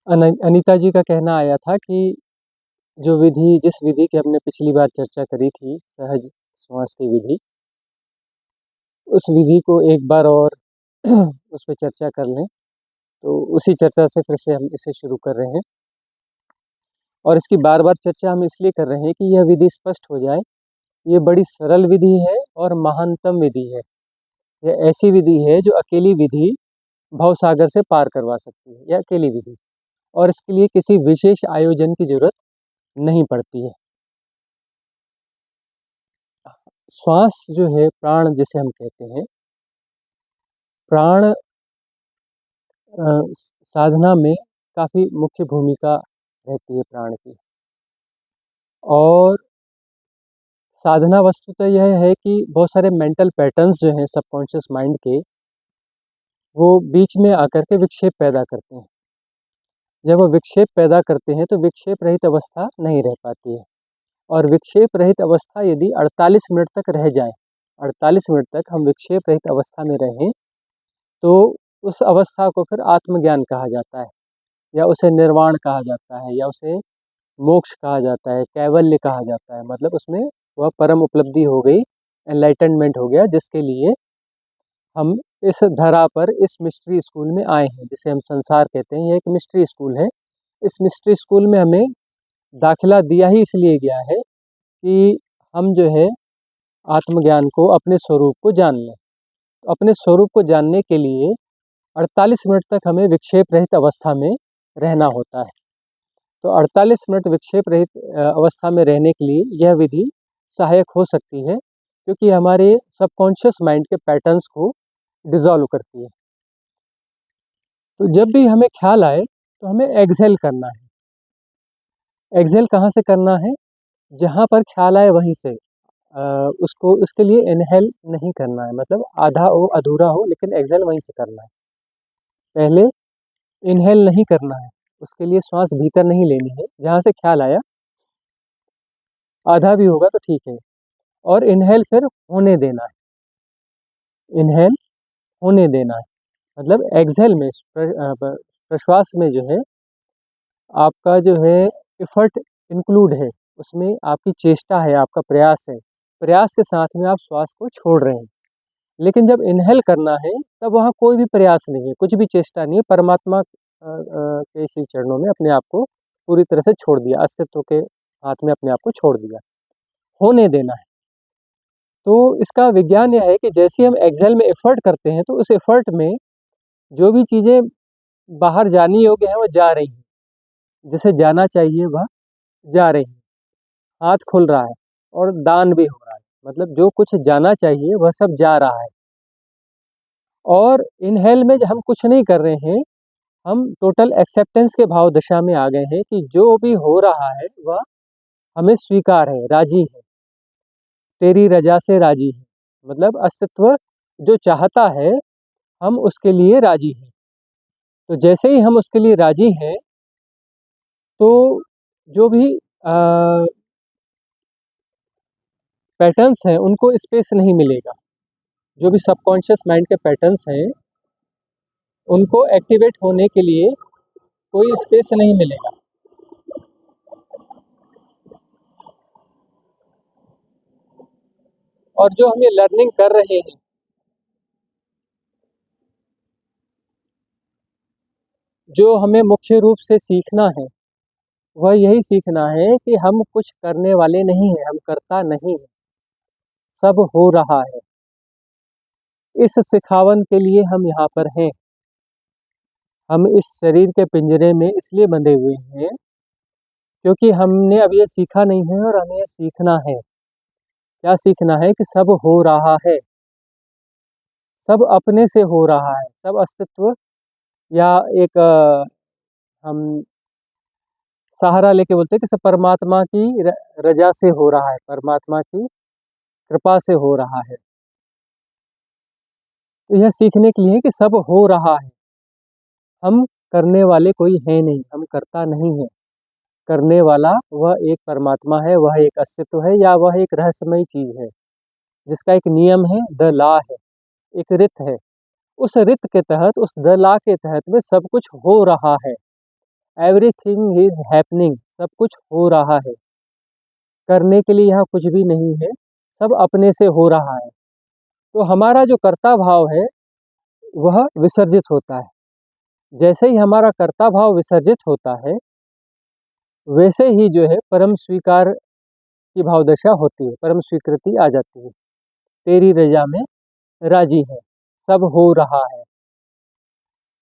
अनीता जी का कहना आया था कि जिस विधि की हमने पिछली बार चर्चा करी थी, सहज श्वास की विधि, उस विधि को एक बार और उस पे चर्चा कर लें। तो उसी चर्चा से फिर से हम इसे शुरू कर रहे हैं और इसकी बार बार चर्चा हम इसलिए कर रहे हैं कि यह विधि स्पष्ट हो जाए। ये बड़ी सरल विधि है और महानतम विधि है। यह ऐसी विधि है जो अकेली विधि भवसागर से पार करवा सकती है। यह अकेली विधि और इसके लिए किसी विशेष आयोजन की जरूरत नहीं पड़ती है। श्वास जो है, प्राण जिसे हम कहते हैं, प्राण साधना में काफ़ी मुख्य भूमिका रहती है प्राण की। और साधना वस्तुतः यह है कि बहुत सारे मेंटल पैटर्न्स जो हैं सबकॉन्शियस माइंड के, वो बीच में आकर के विक्षेप पैदा करते हैं। जब वो विक्षेप पैदा करते हैं तो विक्षेप रहित अवस्था नहीं रह पाती है। और विक्षेप रहित अवस्था यदि 48 मिनट तक रह जाए, 48 मिनट तक हम विक्षेप रहित अवस्था में रहें, तो उस अवस्था को फिर आत्मज्ञान कहा जाता है, या उसे निर्वाण कहा जाता है, या उसे मोक्ष कहा जाता है, कैवल्य कहा जाता है। मतलब उसमें वह परम उपलब्धि हो गई, एनलाइटनमेंट हो गया, जिसके लिए हम इस धरा पर इस मिस्ट्री स्कूल में आए हैं, जिसे हम संसार कहते हैं। यह एक मिस्ट्री स्कूल है। इस मिस्ट्री स्कूल में हमें दाखिला दिया ही इसलिए गया है कि हम जो है आत्मज्ञान को, अपने स्वरूप को जान लें। तो अपने स्वरूप को जानने के लिए 48 मिनट तक हमें विक्षेप रहित अवस्था में रहना होता है। तो 48 मिनट विक्षेप रहित अवस्था में रहने के लिए यह विधि सहायक हो सकती है, क्योंकि हमारे सबकॉन्शियस माइंड के पैटर्न्स को डिसॉल्व करती है। तो जब भी हमें ख्याल आए तो हमें एक्सहेल करना है। एक्सहेल कहाँ से करना है? जहाँ पर ख्याल आए वहीं से। उसको उसके लिए इनहेल नहीं करना है, मतलब आधा हो अधूरा हो, लेकिन एक्सहेल वहीं से करना है। पहले इनहेल नहीं करना है, उसके लिए श्वास भीतर नहीं लेनी है। जहाँ से ख्याल आया, आधा भी होगा तो ठीक है, और इनहेल फिर होने देना है। इनहेल होने देना है, मतलब एक्सहेल में, प्रश्वास में जो है आपका जो है एफर्ट इंक्लूड है, उसमें आपकी चेष्टा है, आपका प्रयास है। प्रयास के साथ में आप श्वास को छोड़ रहे हैं। लेकिन जब इनहेल करना है तब वहाँ कोई भी प्रयास नहीं है, कुछ भी चेष्टा नहीं है। परमात्मा के श्री चरणों में अपने आप को पूरी तरह से छोड़ दिया, अस्तित्व के हाथ में अपने आप को छोड़ दिया। होने देना है। तो इसका विज्ञान यह है कि जैसे हम एक्सहेल में एफर्ट करते हैं, तो उस एफर्ट में जो भी चीज़ें बाहर जानी योग्य हैं वो जा रही हैं, जिसे जाना चाहिए वह जा रही है। हाथ खुल रहा है और दान भी हो रहा है, मतलब जो कुछ जाना चाहिए वह सब जा रहा है। और इनहेल में हम कुछ नहीं कर रहे हैं, हम टोटल एक्सेप्टेंस के भाव दशा में आ गए हैं कि जो भी हो रहा है वह हमें स्वीकार है, राजी है, तेरी रजा से राजी है। मतलब अस्तित्व जो चाहता है, हम उसके लिए राजी हैं। तो जैसे ही हम उसके लिए राजी हैं, तो जो भी पैटर्न्स हैं उनको स्पेस नहीं मिलेगा। जो भी सबकॉन्शियस माइंड के पैटर्न्स हैं, उनको एक्टिवेट होने के लिए कोई स्पेस नहीं मिलेगा। और जो हम ये लर्निंग कर रहे हैं, जो हमें मुख्य रूप से सीखना है, वह यही सीखना है कि हम कुछ करने वाले नहीं हैं, हम करता नहीं हैं, सब हो रहा है। इस सिखावन के लिए हम यहाँ पर हैं। हम इस शरीर के पिंजरे में इसलिए बंधे हुए हैं क्योंकि हमने अब ये सीखा नहीं है और हमें ये सीखना है। क्या सीखना है? कि सब हो रहा है, सब अपने से हो रहा है, सब अस्तित्व या एक हम सहारा लेके बोलते हैं कि सब परमात्मा की रजा से हो रहा है, परमात्मा की कृपा से हो रहा है। तो यह सीखने के लिए कि सब हो रहा है, हम करने वाले कोई है नहीं, हम करता नहीं है। करने वाला वह एक परमात्मा है, वह एक अस्तित्व है, या वह एक रहस्यमयी चीज है जिसका एक नियम है, द लॉ है, एक रित है। उस रित के तहत, उस द लॉ के तहत में सब कुछ हो रहा है। एवरीथिंग इज हैपनिंग, सब कुछ हो रहा है, करने के लिए यहाँ कुछ भी नहीं है, सब अपने से हो रहा है। तो हमारा जो कर्ता भाव है वह विसर्जित होता है। जैसे ही हमारा कर्ता भाव विसर्जित होता है, वैसे ही जो है परम स्वीकार की भाव दशा होती है, परम स्वीकृति आ जाती है। तेरी रजा में राजी है, सब हो रहा है।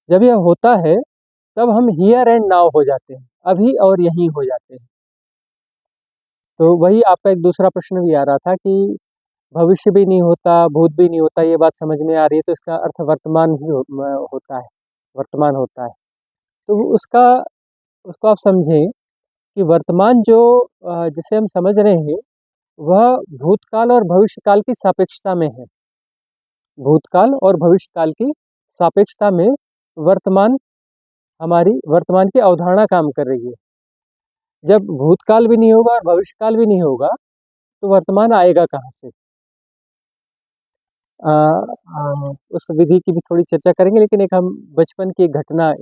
जब यह होता है तब हम हियर एंड नाउ हो जाते हैं, अभी और यहीं हो जाते हैं। तो वही आपका एक दूसरा प्रश्न भी आ रहा था कि भविष्य भी नहीं होता, भूत भी नहीं होता, ये बात समझ में आ रही है, तो इसका अर्थ वर्तमान ही होता है, वर्तमान होता है। तो उसका उसको आप समझें कि वर्तमान जो जिसे हम समझ रहे हैं वह भूतकाल और भविष्यकाल की सापेक्षता में है। भूतकाल और भविष्यकाल की सापेक्षता में वर्तमान, हमारी वर्तमान की अवधारणा काम कर रही है। जब भूतकाल भी नहीं होगा और भविष्यकाल भी नहीं होगा तो वर्तमान आएगा कहाँ से? उस विधि की भी थोड़ी चर्चा करेंगे, लेकिन एक हम बचपन की एक घटना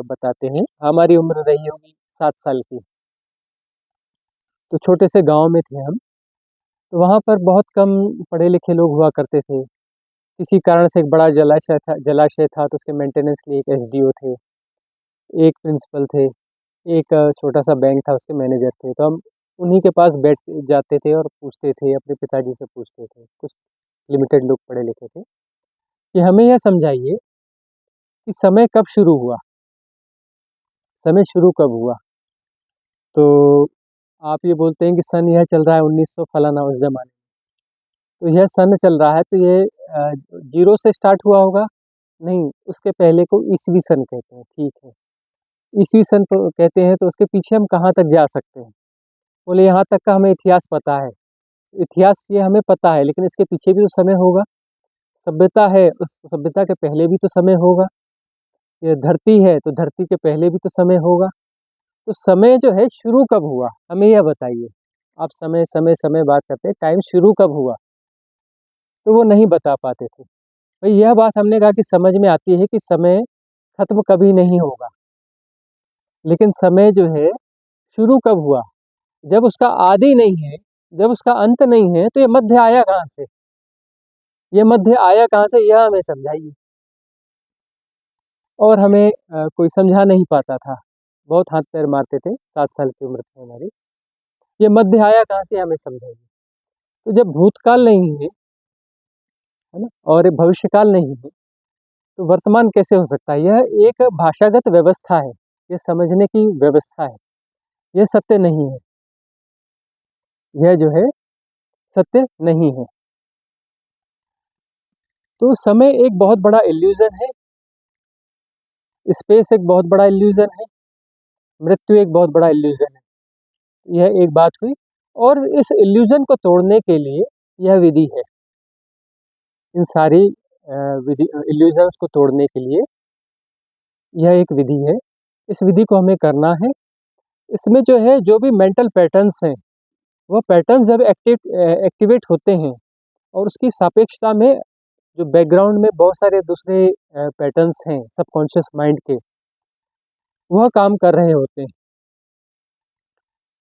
बताते हैं। हमारी उम्र रही होगी 7 साल की। तो छोटे से गांव में थे हम। तो वहाँ पर बहुत कम पढ़े लिखे लोग हुआ करते थे। किसी कारण से एक बड़ा जलाशय था तो उसके मेंटेनेंस के लिए एक एसडीओ थे, एक प्रिंसिपल थे, एक छोटा सा बैंक था, उसके मैनेजर थे। तो हम उन्हीं के पास बैठ जाते थे और पूछते थे, अपने पिताजी से पूछते थे। कुछ लिमिटेड लोग पढ़े लिखे थे कि हमें यह समझाइए कि समय कब शुरू हुआ, समय शुरू कब हुआ। तो आप ये बोलते हैं कि सन यह चल रहा है 1900 फलाना उस जमाने में। तो यह सन चल रहा है तो ये 0 से स्टार्ट हुआ होगा? नहीं, उसके पहले को ईसवी सन कहते हैं। ठीक है, ईसवी सन कहते हैं तो उसके पीछे हम कहाँ तक जा सकते हैं? बोले यहाँ तक का हमें इतिहास पता है। इतिहास ये हमें पता है, लेकिन इसके पीछे भी तो समय होगा। सभ्यता है, उस सभ्यता के पहले भी तो समय होगा। ये धरती है तो धरती के पहले भी तो समय होगा। तो समय जो है शुरू कब हुआ, हमें यह बताइए। आप समय समय समय बात करते हैं, टाइम शुरू कब हुआ, तो वो नहीं बता पाते थे। भाई यह बात हमने कहा कि समझ में आती है कि समय खत्म कभी नहीं होगा, लेकिन समय जो है शुरू कब हुआ? जब उसका आदि नहीं है, जब उसका अंत नहीं है, तो ये मध्य आया कहाँ से? ये मध्य आया कहाँ से, यह हमें समझाइए। और हमें कोई समझा नहीं पाता था, बहुत हाथ पैर मारते थे। 7 साल की उम्र थी हमारी। ये मध्य आया कहाँ से, हमें समझाइए। तो जब भूतकाल नहीं है ना, और भविष्यकाल नहीं है, तो वर्तमान कैसे हो सकता है? यह एक भाषागत व्यवस्था है, ये समझने की व्यवस्था है, यह सत्य नहीं है। यह जो है सत्य नहीं है। तो समय एक बहुत बड़ा इल्यूजन है, स्पेस एक बहुत बड़ा इल्यूजन है, मृत्यु एक बहुत बड़ा इल्यूजन है। यह एक बात हुई। और इस इल्यूजन को तोड़ने के लिए यह विधि है। इन सारी विधि इल्यूजन्स को तोड़ने के लिए यह एक विधि है। इस विधि को हमें करना है। इसमें जो है, जो भी मेंटल पैटर्न्स हैं, वह पैटर्न्स जब एक्टिवेट होते हैं और उसकी सापेक्षता में जो बैकग्राउंड में बहुत सारे दूसरे पैटर्न्स हैं सबकॉन्शियस माइंड के, वह काम कर रहे होते हैं।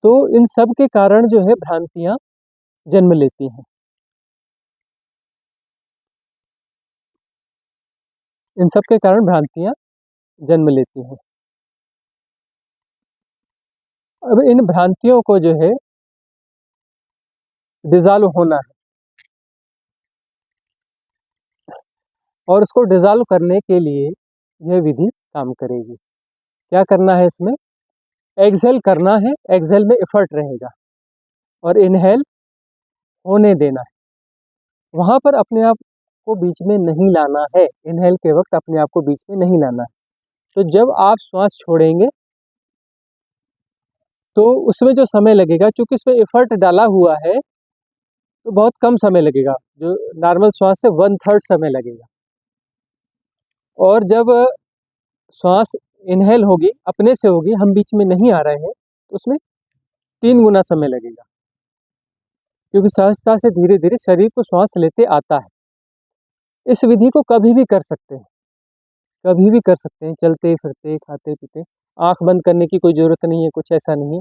तो इन सब के कारण जो है भ्रांतियां जन्म लेती हैं। इन सब के कारण भ्रांतियां जन्म लेती हैं। अब इन भ्रांतियों को जो है डिजॉल्व होना है, और उसको डिजॉल्व करने के लिए यह विधि काम करेगी। क्या करना है इसमें? एक्सहेल करना है, एक्सहेल में एफर्ट रहेगा, और इनहेल होने देना है। वहां पर अपने आप को बीच में नहीं लाना है, इनहेल के वक्त अपने आप को बीच में नहीं लाना है। तो जब आप श्वास छोड़ेंगे तो उसमें जो समय लगेगा, चूंकि इसमें एफर्ट डाला हुआ है, तो बहुत कम समय लगेगा, जो नॉर्मल श्वास से 1/3 समय लगेगा। और जब श्वास इनहेल होगी, अपने से होगी, हम बीच में नहीं आ रहे हैं, तो उसमें 3 गुना समय लगेगा, क्योंकि सहजता से धीरे धीरे शरीर को श्वास लेते आता है। इस विधि को कभी भी कर सकते हैं, कभी भी कर सकते हैं, चलते फिरते, खाते पीते। आँख बंद करने की कोई ज़रूरत नहीं है, कुछ ऐसा नहीं है।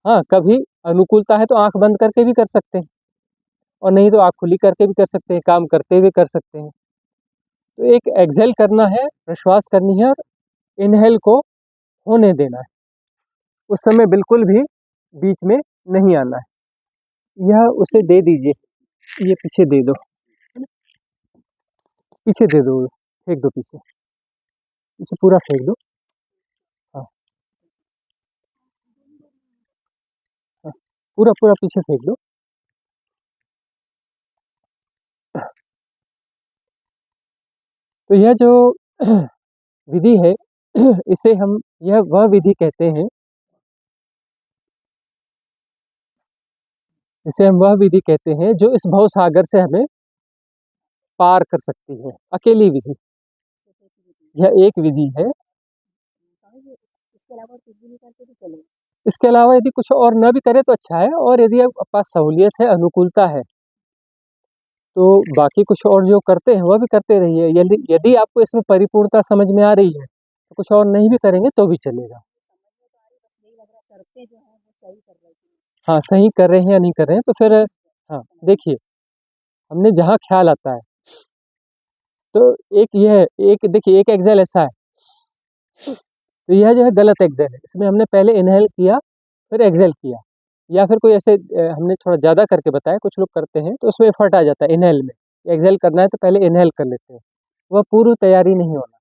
हाँ, कभी अनुकूलता है तो आँख बंद करके भी कर सकते हैं, और नहीं तो आँख खुली करके भी कर सकते हैं, काम करते हुए कर सकते हैं। तो एक एक्सहेल करना है, प्रश्वास करनी है, और इनहेल को होने देना है। उस समय बिल्कुल भी बीच में नहीं आना है। यह उसे दे दीजिए, ये पीछे दे दो, पीछे दे दो, फेंक दो पीछे, पीछे पूरा फेंक दो। हाँ, हाँ, पूरा पूरा पीछे फेंक दो। तो यह जो विधि है, इसे हम, यह वह विधि कहते हैं, इसे हम वह विधि कहते हैं जो इस भव सागर से हमें पार कर सकती है। अकेली विधि, यह एक विधि है। इसके अलावा यदि कुछ और न भी करे तो अच्छा है, और यदि आपके पास सहूलियत है, अनुकूलता है, तो बाकी कुछ और जो करते हैं वह भी करते रहिए। यदि यदि आपको इसमें परिपूर्णता समझ में आ रही है तो कुछ और नहीं भी करेंगे तो भी चलेगा। हाँ, सही कर रहे हैं या नहीं कर रहे हैं, तो फिर हाँ, देखिए, हमने जहाँ ख्याल आता है, तो एक यह एक देखिए, एक एक्सेल ऐसा है, तो यह जो है गलत एक्सेल है। इसमें हमने पहले इनहेल किया, फिर एक्सेल किया, या फिर कोई ऐसे हमने थोड़ा ज़्यादा करके बताया, कुछ लोग करते हैं तो उसमें एफर्ट आ जाता है इनहेल में। एक्सेल करना है तो पहले इनहेल कर लेते हैं, वह पूर्व तैयारी नहीं होना,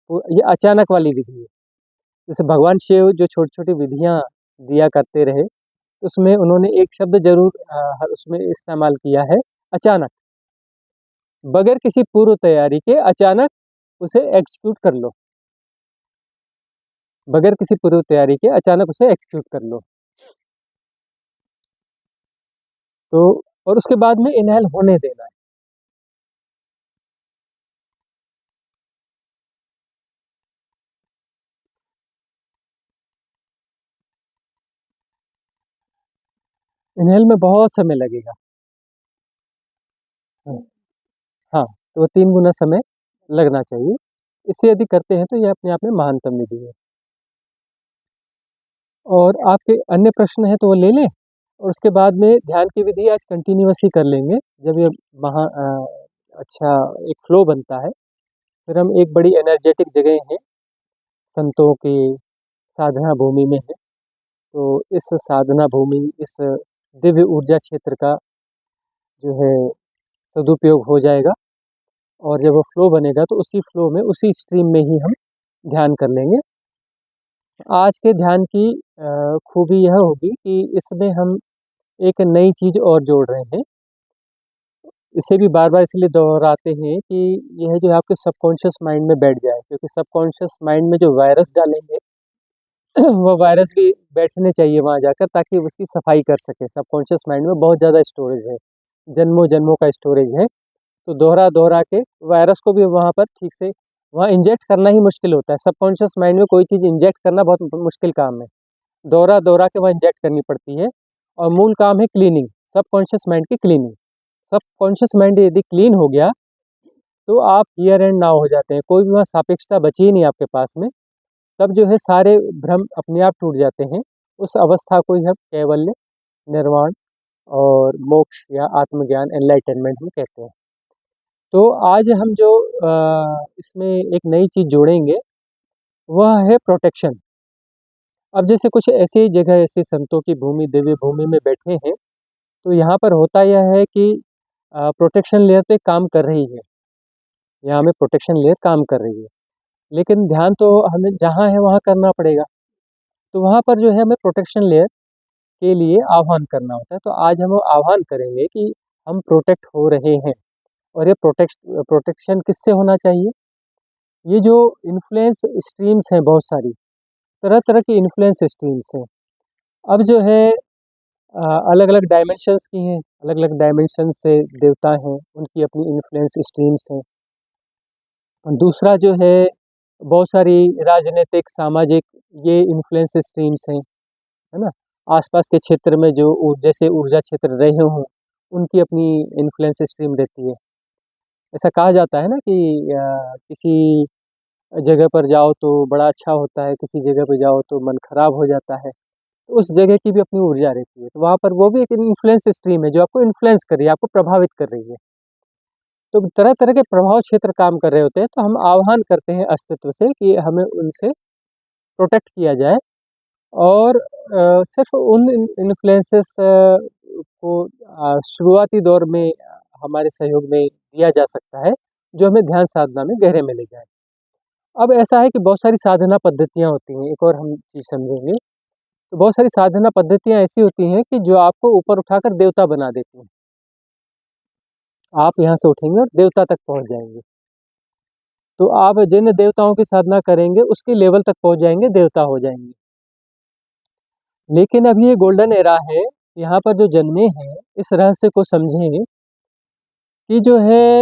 वो ये अचानक वाली विधि है। जैसे भगवान शिव जो छोटी-छोटी विधियाँ दिया करते रहे, उसमें उन्होंने एक शब्द ज़रूर उसमें इस्तेमाल किया है, अचानक। बगैर किसी पूर्व तैयारी के अचानक उसे एग्ज़ीक्यूट कर लो, बगैर किसी पूर्व तैयारी के अचानक उसे एग्ज़ीक्यूट कर लो। तो और उसके बाद में इनहेल होने देना है। इनहेल में बहुत समय लगेगा। हाँ, हाँ, तो 3 गुना समय लगना चाहिए। इसे यदि करते हैं तो ये अपने आप में महानतम विधि है। और आपके अन्य प्रश्न हैं तो वो ले लें, और उसके बाद में ध्यान की विधि आज कंटिन्यूअस ही कर लेंगे। जब ये अच्छा एक फ्लो बनता है, फिर हम एक बड़ी एनर्जेटिक जगह है, संतों की साधना भूमि में है। तो इस साधना भूमि, इस दिव्य ऊर्जा क्षेत्र का जो है सदुपयोग हो जाएगा, और जब वो फ्लो बनेगा तो उसी फ्लो में, उसी स्ट्रीम में ही हम ध्यान कर लेंगे। आज के ध्यान की खूबी यह होगी कि इसमें हम एक नई चीज़ और जोड़ रहे हैं। इसे भी बार-बार इसलिए दोहराते हैं कि यह जो है आपके सबकॉन्शियस माइंड में बैठ जाए, क्योंकि सबकॉन्शियस माइंड में जो वायरस डालेंगे वह वायरस भी बैठने चाहिए वहाँ जाकर, ताकि उसकी सफाई कर सके। सबकॉन्शियस माइंड में बहुत ज़्यादा स्टोरेज है, जन्मों-जन्मों का स्टोरेज है। तो दोहरा-दोहरा के वायरस को भी वहाँ पर ठीक से वहाँ इंजेक्ट करना ही मुश्किल होता है। सबकॉन्शियस माइंड में कोई चीज़ इंजेक्ट करना बहुत मुश्किल काम है। दोहरा-दोहरा के वहाँ इंजेक्ट करनी पड़ती है, और मूल काम है क्लीनिंग, सबकॉन्शियस माइंड की क्लीनिंग। सबकॉन्शियस माइंड यदि क्लीन हो गया, तो आप हियर एंड नाउ हो जाते हैं। कोई भी वहाँ सापेक्षता बची ही नहीं आपके पास में। तब जो है सारे भ्रम अपने आप टूट जाते हैं। उस अवस्था को ही हम कैवल्य, निर्वाण और मोक्ष या आत्मज्ञान, एनलाइटनमेंट हम कहते हैं। तो आज हम जो इसमें एक नई चीज़ जोड़ेंगे, वह है प्रोटेक्शन। अब जैसे कुछ ऐसी जगह, ऐसे संतों की भूमि, दिव्य भूमि में बैठे हैं, तो यहाँ पर होता यह है कि प्रोटेक्शन लेयर तो एक काम कर रही है, यहाँ हमें प्रोटेक्शन लेयर काम कर रही है, लेकिन ध्यान तो हमें जहाँ है वहाँ करना पड़ेगा। तो वहाँ पर जो है हमें प्रोटेक्शन लेयर के लिए आह्वान करना होता है। तो आज हम आह्वान करेंगे कि हम प्रोटेक्ट हो रहे हैं, और ये प्रोटेक्शन किससे होना चाहिए? ये जो इन्फ्लुएंस स्ट्रीम्स हैं बहुत सारी, तरह-तरह की इन्फ्लुएंस स्ट्रीम्स हैं। अब जो है अलग-अलग डायमेंशंस की हैं, अलग-अलग डायमेंशन से देवता हैं, उनकी अपनी इन्फ्लुएंस स्ट्रीम्स हैं। दूसरा जो है, बहुत सारी राजनीतिक, सामाजिक ये इन्फ्लुएंस स्ट्रीम्स हैं, है ना? आसपास के क्षेत्र में जो जैसे ऊर्जा क्षेत्र रहे हों, उनकी अपनी इन्फ्लुएंस स्ट्रीम रहती है। ऐसा कहा जाता है ना कि किसी जगह पर जाओ तो बड़ा अच्छा होता है, किसी जगह पे जाओ तो मन खराब हो जाता है। तो उस जगह की भी अपनी ऊर्जा रहती है, तो वहाँ पर वो भी एक इन्फ्लुएंस स्ट्रीम है जो आपको इन्फ्लुएंस कर रही है, आपको प्रभावित कर रही है। तो तरह-तरह के प्रभाव क्षेत्र काम कर रहे होते हैं, तो हम आह्वान करते हैं अस्तित्व से कि हमें उनसे प्रोटेक्ट किया जाए और सिर्फ़ उन इन्फ्लुएंसेस को शुरुआती दौर में हमारे सहयोग में दिया जा सकता है, जो हमें ध्यान साधना में गहरे में ले जाए। अब ऐसा है कि बहुत सारी साधना पद्धतियाँ होती हैं, एक और हम चीज़ समझेंगे, तो बहुत सारी साधना पद्धतियाँ ऐसी होती हैं कि जो आपको ऊपर उठाकर देवता बना देती हैं। आप यहाँ से उठेंगे और देवता तक पहुँच जाएँगे। तो आप जिन देवताओं की साधना करेंगे, उसके लेवल तक पहुँच जाएँगे, देवता हो जाएँगे। लेकिन अभी ये गोल्डन एरा है, यहाँ पर जो जन्मे हैं, इस रहस्य को समझें कि जो है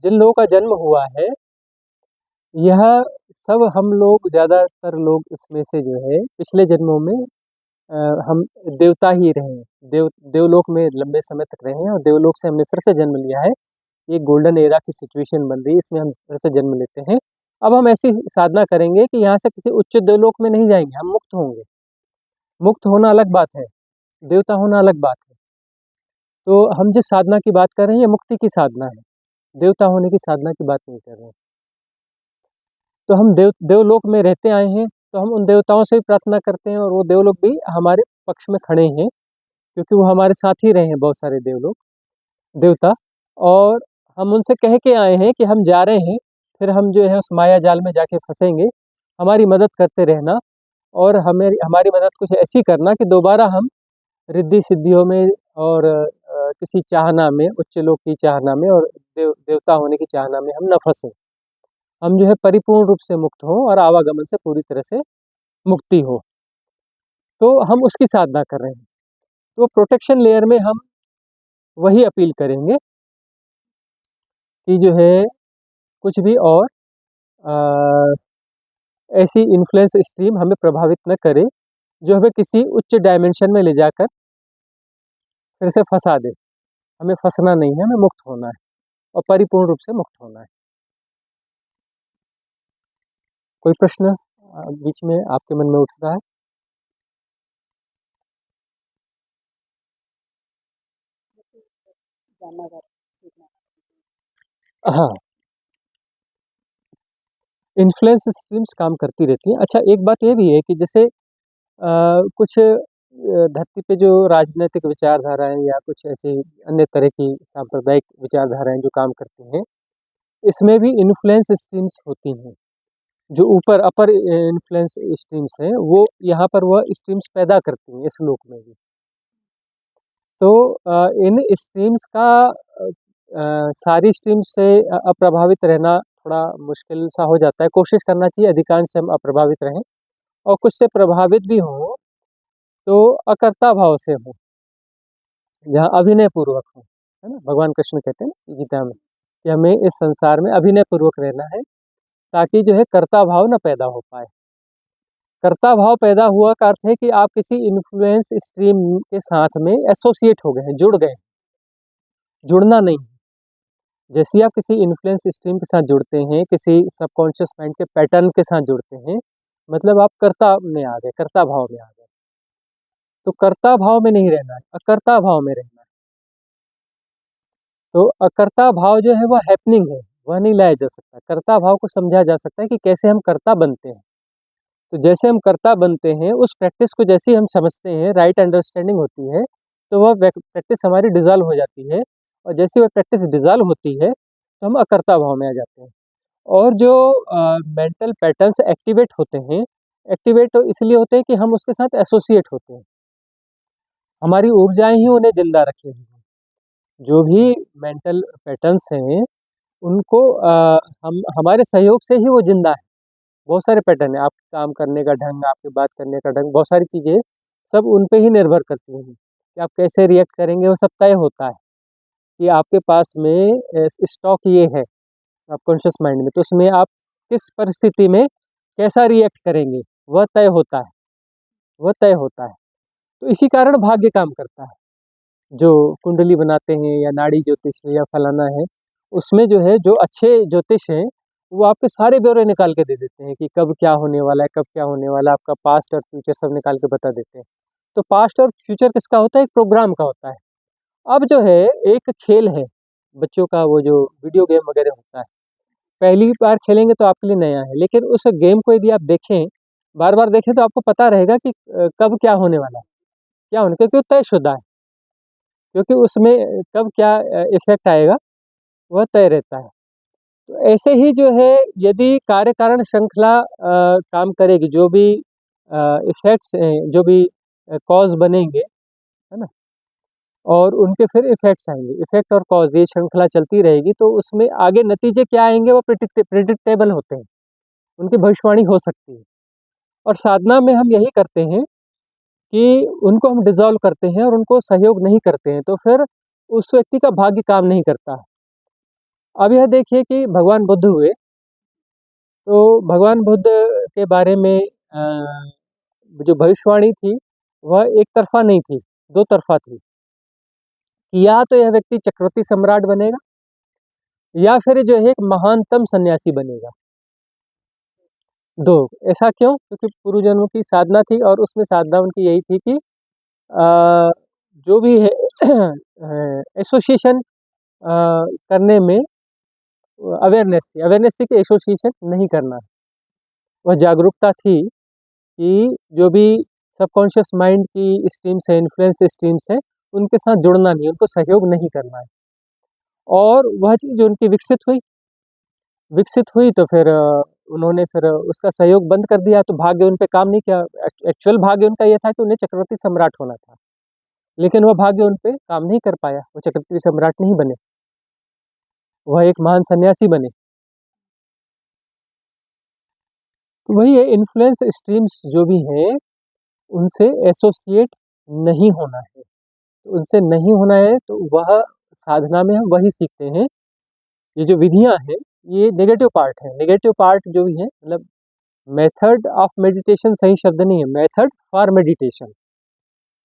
जिन लोगों का जन्म हुआ है, यह सब हम लोग ज़्यादातर लोग इसमें से जो है पिछले जन्मों में हम देवता ही रहे हैं। देवलोक में लंबे समय तक रहे हैं और देवलोक से हमने फिर से जन्म लिया है। ये गोल्डन एरा की सिचुएशन बन रही है, इसमें हम फिर से जन्म लेते हैं। अब हम ऐसी साधना करेंगे कि यहाँ से किसी उच्च देवलोक में नहीं जाएँगे, हम मुक्त होंगे। मुक्त होना अलग बात है, देवता होना अलग बात है। तो हम जिस साधना की बात कर रहे हैं, ये मुक्ति की साधना है, देवता होने की साधना की बात नहीं कर रहे हैं। तो हम देवलोक में रहते आए हैं, तो हम उन देवताओं से भी प्रार्थना करते हैं और वो देवलोक भी हमारे पक्ष में खड़े हैं, क्योंकि वो हमारे साथ ही रहे हैं बहुत सारे देवता और हम उनसे कह के आए हैं कि हम जा रहे हैं, फिर हम जो है उस माया जाल में जाके फँसेंगे, हमारी मदद करते रहना और हमारी मदद कुछ ऐसी करना कि दोबारा हम रिद्धि-सिद्धियों में और किसी चाहना में, उच्च लोक की चाहना में और देवता होने की चाहना में हम ना फँसें। हम जो है परिपूर्ण रूप से मुक्त हों और आवागमन से पूरी तरह से मुक्ति हो। तो हम उसकी साधना कर रहे हैं। तो प्रोटेक्शन लेयर में हम वही अपील करेंगे कि जो है कुछ भी और अ, ऐसी इन्फ्लुएंस स्ट्रीम हमें प्रभावित न करे, जो हमें किसी उच्च डायमेंशन में ले जाकर फिर से फँसा दे। हमें फँसना नहीं है, हमें मुक्त होना है और परिपूर्ण रूप से मुक्त होना है। कोई प्रश्न बीच में आपके मन में उठ रहा है? हाँ, इन्फ्लुएंस स्ट्रीम्स काम करती रहती हैं। अच्छा, एक बात ये भी है कि जैसे कुछ धरती पे जो राजनैतिक विचारधाराएँ या कुछ ऐसी अन्य तरह की सांप्रदायिक विचारधाराएँ जो काम करती हैं, इसमें भी इन्फ्लुएंस स्ट्रीम्स होती हैं। जो ऊपर अपर इन्फ्लुएंस स्ट्रीम्स हैं, वो यहाँ पर वह स्ट्रीम्स पैदा करती हैं इस लोक में भी। तो इन स्ट्रीम्स का सारी स्ट्रीम्स से अप्रभावित रहना थोड़ा मुश्किल सा हो जाता है। कोशिश करना चाहिए अधिकांश से हम अप्रभावित रहें और कुछ से प्रभावित भी हों, तो अकर्ता भाव से हों, जहाँ अभिनय पूर्वक हों, है ना? भगवान कृष्ण कहते हैं ना गीता में कि हमें इस संसार में अभिनय पूर्वक रहना है, ताकि जो है कर्ता भाव ना पैदा हो पाए। कर्ता भाव पैदा हुआ का अर्थ है कि आप किसी इन्फ्लुएंस स्ट्रीम के साथ में एसोसिएट हो गए हैं, जुड़ गए हैं, जुड़ना नहीं। जैसे ही आप किसी इन्फ्लुएंस स्ट्रीम के साथ जुड़ते हैं, किसी सबकॉन्शियस माइंड के पैटर्न के साथ जुड़ते हैं, मतलब आप कर्ता में आ गए, कर्ता भाव में आ गए। तो कर्ता भाव में नहीं रहना है, अकर्ता भाव में रहना है। तो अकर्ता भाव जो है वह हैपनिंग है, वह नहीं लाया जा सकता। कर्ता भाव को समझा जा सकता है कि कैसे हम कर्ता बनते हैं। तो जैसे हम कर्ता बनते हैं, उस प्रैक्टिस को जैसे ही हम समझते हैं, राइट अंडरस्टैंडिंग होती है, तो वह प्रैक्टिस हमारी डिसॉल्व हो जाती है और जैसे वह प्रैक्टिस डिसॉल्व होती है, तो हम अकर्ता भाव में आ जाते हैं। और जो मेंटल पैटर्न्स एक्टिवेट होते हैं, एक्टिवेट तो इसलिए होते हैं कि हम उसके साथ एसोसिएट होते हैं। हमारी ऊर्जाएँ ही उन्हें ज़िंदा रखे हुए हैं। जो भी मेंटल पैटर्न्स हैं, उनको हम हमारे सहयोग से ही वो ज़िंदा है। बहुत सारे पैटर्न हैं, आपके काम करने का ढंग, आपकी बात करने का ढंग, बहुत सारी चीज़ें सब उन पे ही निर्भर करती हैं कि आप कैसे रिएक्ट करेंगे, वो सब तय होता है कि आपके पास में स्टॉक ये है सबकॉन्शियस माइंड में, तो उसमें आप किस परिस्थिति में कैसा रिएक्ट करेंगे, वह तय होता है, वह तय होता है। तो इसी कारण भाग्य काम करता है। जो कुंडली बनाते हैं या नाड़ी ज्योतिष है या फलाना है, उसमें जो है जो अच्छे ज्योतिष हैं, वो आपके सारे ब्यौरे निकाल के दे देते हैं कि कब क्या होने वाला है, कब क्या होने वाला है, आपका पास्ट और फ्यूचर सब निकाल के बता देते हैं। तो पास्ट और फ्यूचर किसका होता है? एक प्रोग्राम का होता है। अब जो है एक खेल है, बच्चों का वो जो वीडियो गेम वगैरह होता है, पहली बार खेलेंगे तो आपके लिए नया है, लेकिन उस गेम को यदि आप देखें, बार-बार देखें तो आपको पता रहेगा कि कब क्या होने वाला है, क्या होने क्योंकि वो तयशुदा है, क्योंकि उसमें कब क्या इफ़ेक्ट आएगा, वह तय रहता है। तो ऐसे ही जो है यदि कार्य-कारण श्रृंखला काम करेगी, जो भी इफ़ेक्ट्स हैं, जो भी कॉज़ बनेंगे, है ना? और उनके फिर इफ़ेक्ट्स आएँगे, इफ़ेक्ट और कॉज़ ये श्रृंखला चलती रहेगी तो उसमें आगे नतीजे क्या आएँगे वो प्रिडिक्टेबल होते हैं, उनकी भविष्यवाणी हो सकती है। और साधना में हम यही करते हैं कि उनको हम डिसॉल्व करते हैं और उनको सहयोग नहीं करते हैं, तो फिर उस व्यक्ति का भाग्य काम नहीं करता। अब यह देखिए कि भगवान बुद्ध हुए, तो भगवान बुद्ध के बारे में जो भविष्यवाणी थी, वह एक तरफ़ा नहीं थी, दो तरफ़ा थी। कि या तो यह व्यक्ति चक्रवर्ती सम्राट बनेगा या फिर जो है एक महानतम सन्यासी बनेगा। 2 ऐसा क्यों? क्योंकि पूर्व जन्मों की साधना थी और उसमें साधना उनकी यही थी कि जो भी है एसोसिएशन करने में अवेयरनेस थी कि एसोसिएशन नहीं करना। वह जागरूकता थी कि जो भी सबकॉन्शियस माइंड की स्ट्रीम्स हैं, इन्फ्लुएंस स्ट्रीम्स हैं, उनके साथ जुड़ना नहीं, उनको सहयोग नहीं करना है। और वह चीज़ उनकी विकसित हुई तो फिर उन्होंने फिर उसका सहयोग बंद कर दिया, तो भाग्य उन पे काम नहीं किया। एक्चुअल भाग्य उनका ये था कि उन्हें चक्रवर्ती सम्राट होना था, लेकिन वह भाग्य उन पे काम नहीं कर पाया, वो चक्रवर्ती सम्राट नहीं बने, वह एक महान सन्यासी बने। तो वही है इन्फ्लुएंस स्ट्रीम्स जो भी हैं, उनसे एसोसिएट नहीं होना है। तो उनसे नहीं होना है तो वह साधना में हम वही सीखते हैं। ये जो विधियाँ हैं, ये नेगेटिव पार्ट है। नेगेटिव पार्ट जो भी है मतलब मेथड ऑफ मेडिटेशन सही शब्द नहीं है, मेथड फॉर मेडिटेशन,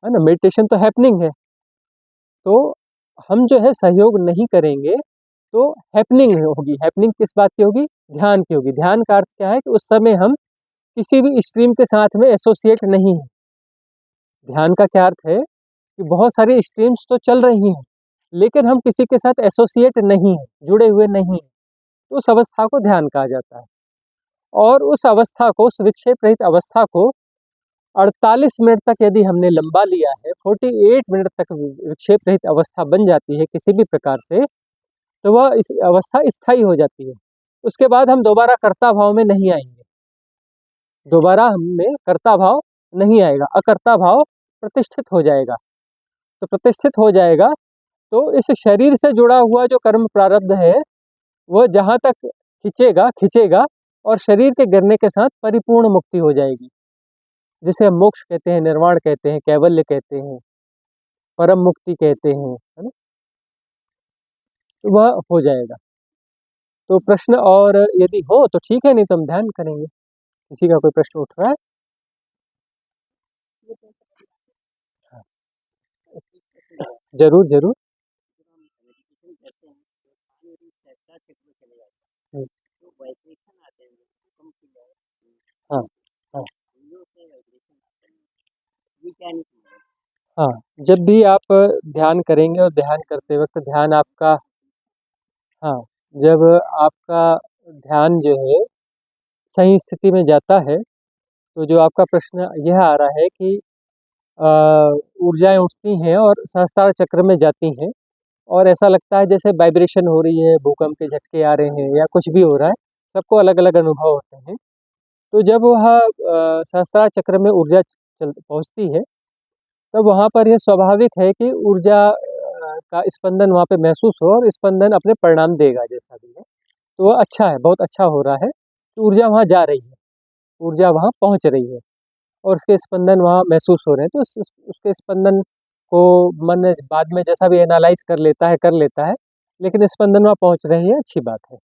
है ना? मेडिटेशन तो हैपनिंग है, तो हम जो है सहयोग नहीं करेंगे, तो हैपनिंग होगी। हैपनिंग किस बात की होगी? ध्यान की होगी। ध्यान का अर्थ क्या है कि उस समय हम किसी भी स्ट्रीम के साथ में एसोसिएट नहीं हैं। ध्यान का क्या अर्थ है कि बहुत सारी स्ट्रीम्स तो चल रही हैं, लेकिन हम किसी के साथ एसोसिएट नहीं हैं, जुड़े हुए नहीं हैं, तो उस अवस्था को ध्यान कहा जाता है। और उस अवस्था को, उस विक्षेप रहित अवस्था को 48 मिनट तक यदि हमने लंबा लिया है, 48 मिनट तक विक्षेप रहित अवस्था बन जाती है किसी भी प्रकार से, तो वह इस अवस्था स्थायी हो जाती है। उसके बाद हम दोबारा कर्ता भाव में नहीं आएँगे, दोबारा हमें कर्ता भाव नहीं आएगा, अकर्ता भाव प्रतिष्ठित हो जाएगा। तो प्रतिष्ठित हो जाएगा, तो इस शरीर से जुड़ा हुआ जो कर्म प्रारब्ध है, वह जहाँ तक खिंचेगा और शरीर के गिरने के साथ परिपूर्ण मुक्ति हो जाएगी। जिसे हम मोक्ष कहते हैं, निर्वाण कहते हैं, कैवल्य कहते हैं, परम मुक्ति कहते हैं, है ना? तो वह हो जाएगा। तो प्रश्न और यदि हो तो ठीक है, नहीं तो हम ध्यान करेंगे। किसी का कोई प्रश्न उठ रहा है? हाँ, ज़रूर, ज़रूर। हुँ, हाँ, हाँ, हाँ। जब भी आप ध्यान करेंगे और ध्यान करते वक़्त ध्यान आपका हाँ, जब आपका ध्यान जो है सही स्थिति में जाता है, तो जो आपका प्रश्न यह आ रहा है कि अ, ऊर्जाएँ उठती हैं और सहस्त्रार चक्र में जाती हैं और ऐसा लगता है जैसे वाइब्रेशन हो रही है, भूकंप के झटके आ रहे हैं या कुछ भी हो रहा है, सबको अलग-अलग अनुभव होते हैं। तो जब वह सहस्त्रार चक्र में ऊर्जा चल पहुँचती है, तब वहाँ पर ये स्वाभाविक है कि ऊर्जा का स्पंदन वहाँ पे महसूस हो और स्पंदन अपने परिणाम देगा जैसा भी है। तो वो अच्छा है, बहुत अच्छा हो रहा है, कि ऊर्जा वहाँ जा रही है, ऊर्जा वहाँ पहुँच रही है और उसके स्पंदन वहाँ महसूस हो रहे हैं। तो उस उसके स्पंदन को मन बाद में जैसा भी एनालाइज़ कर लेता है, लेकिन स्पंदन वहाँ पहुँच रही है, अच्छी बात है।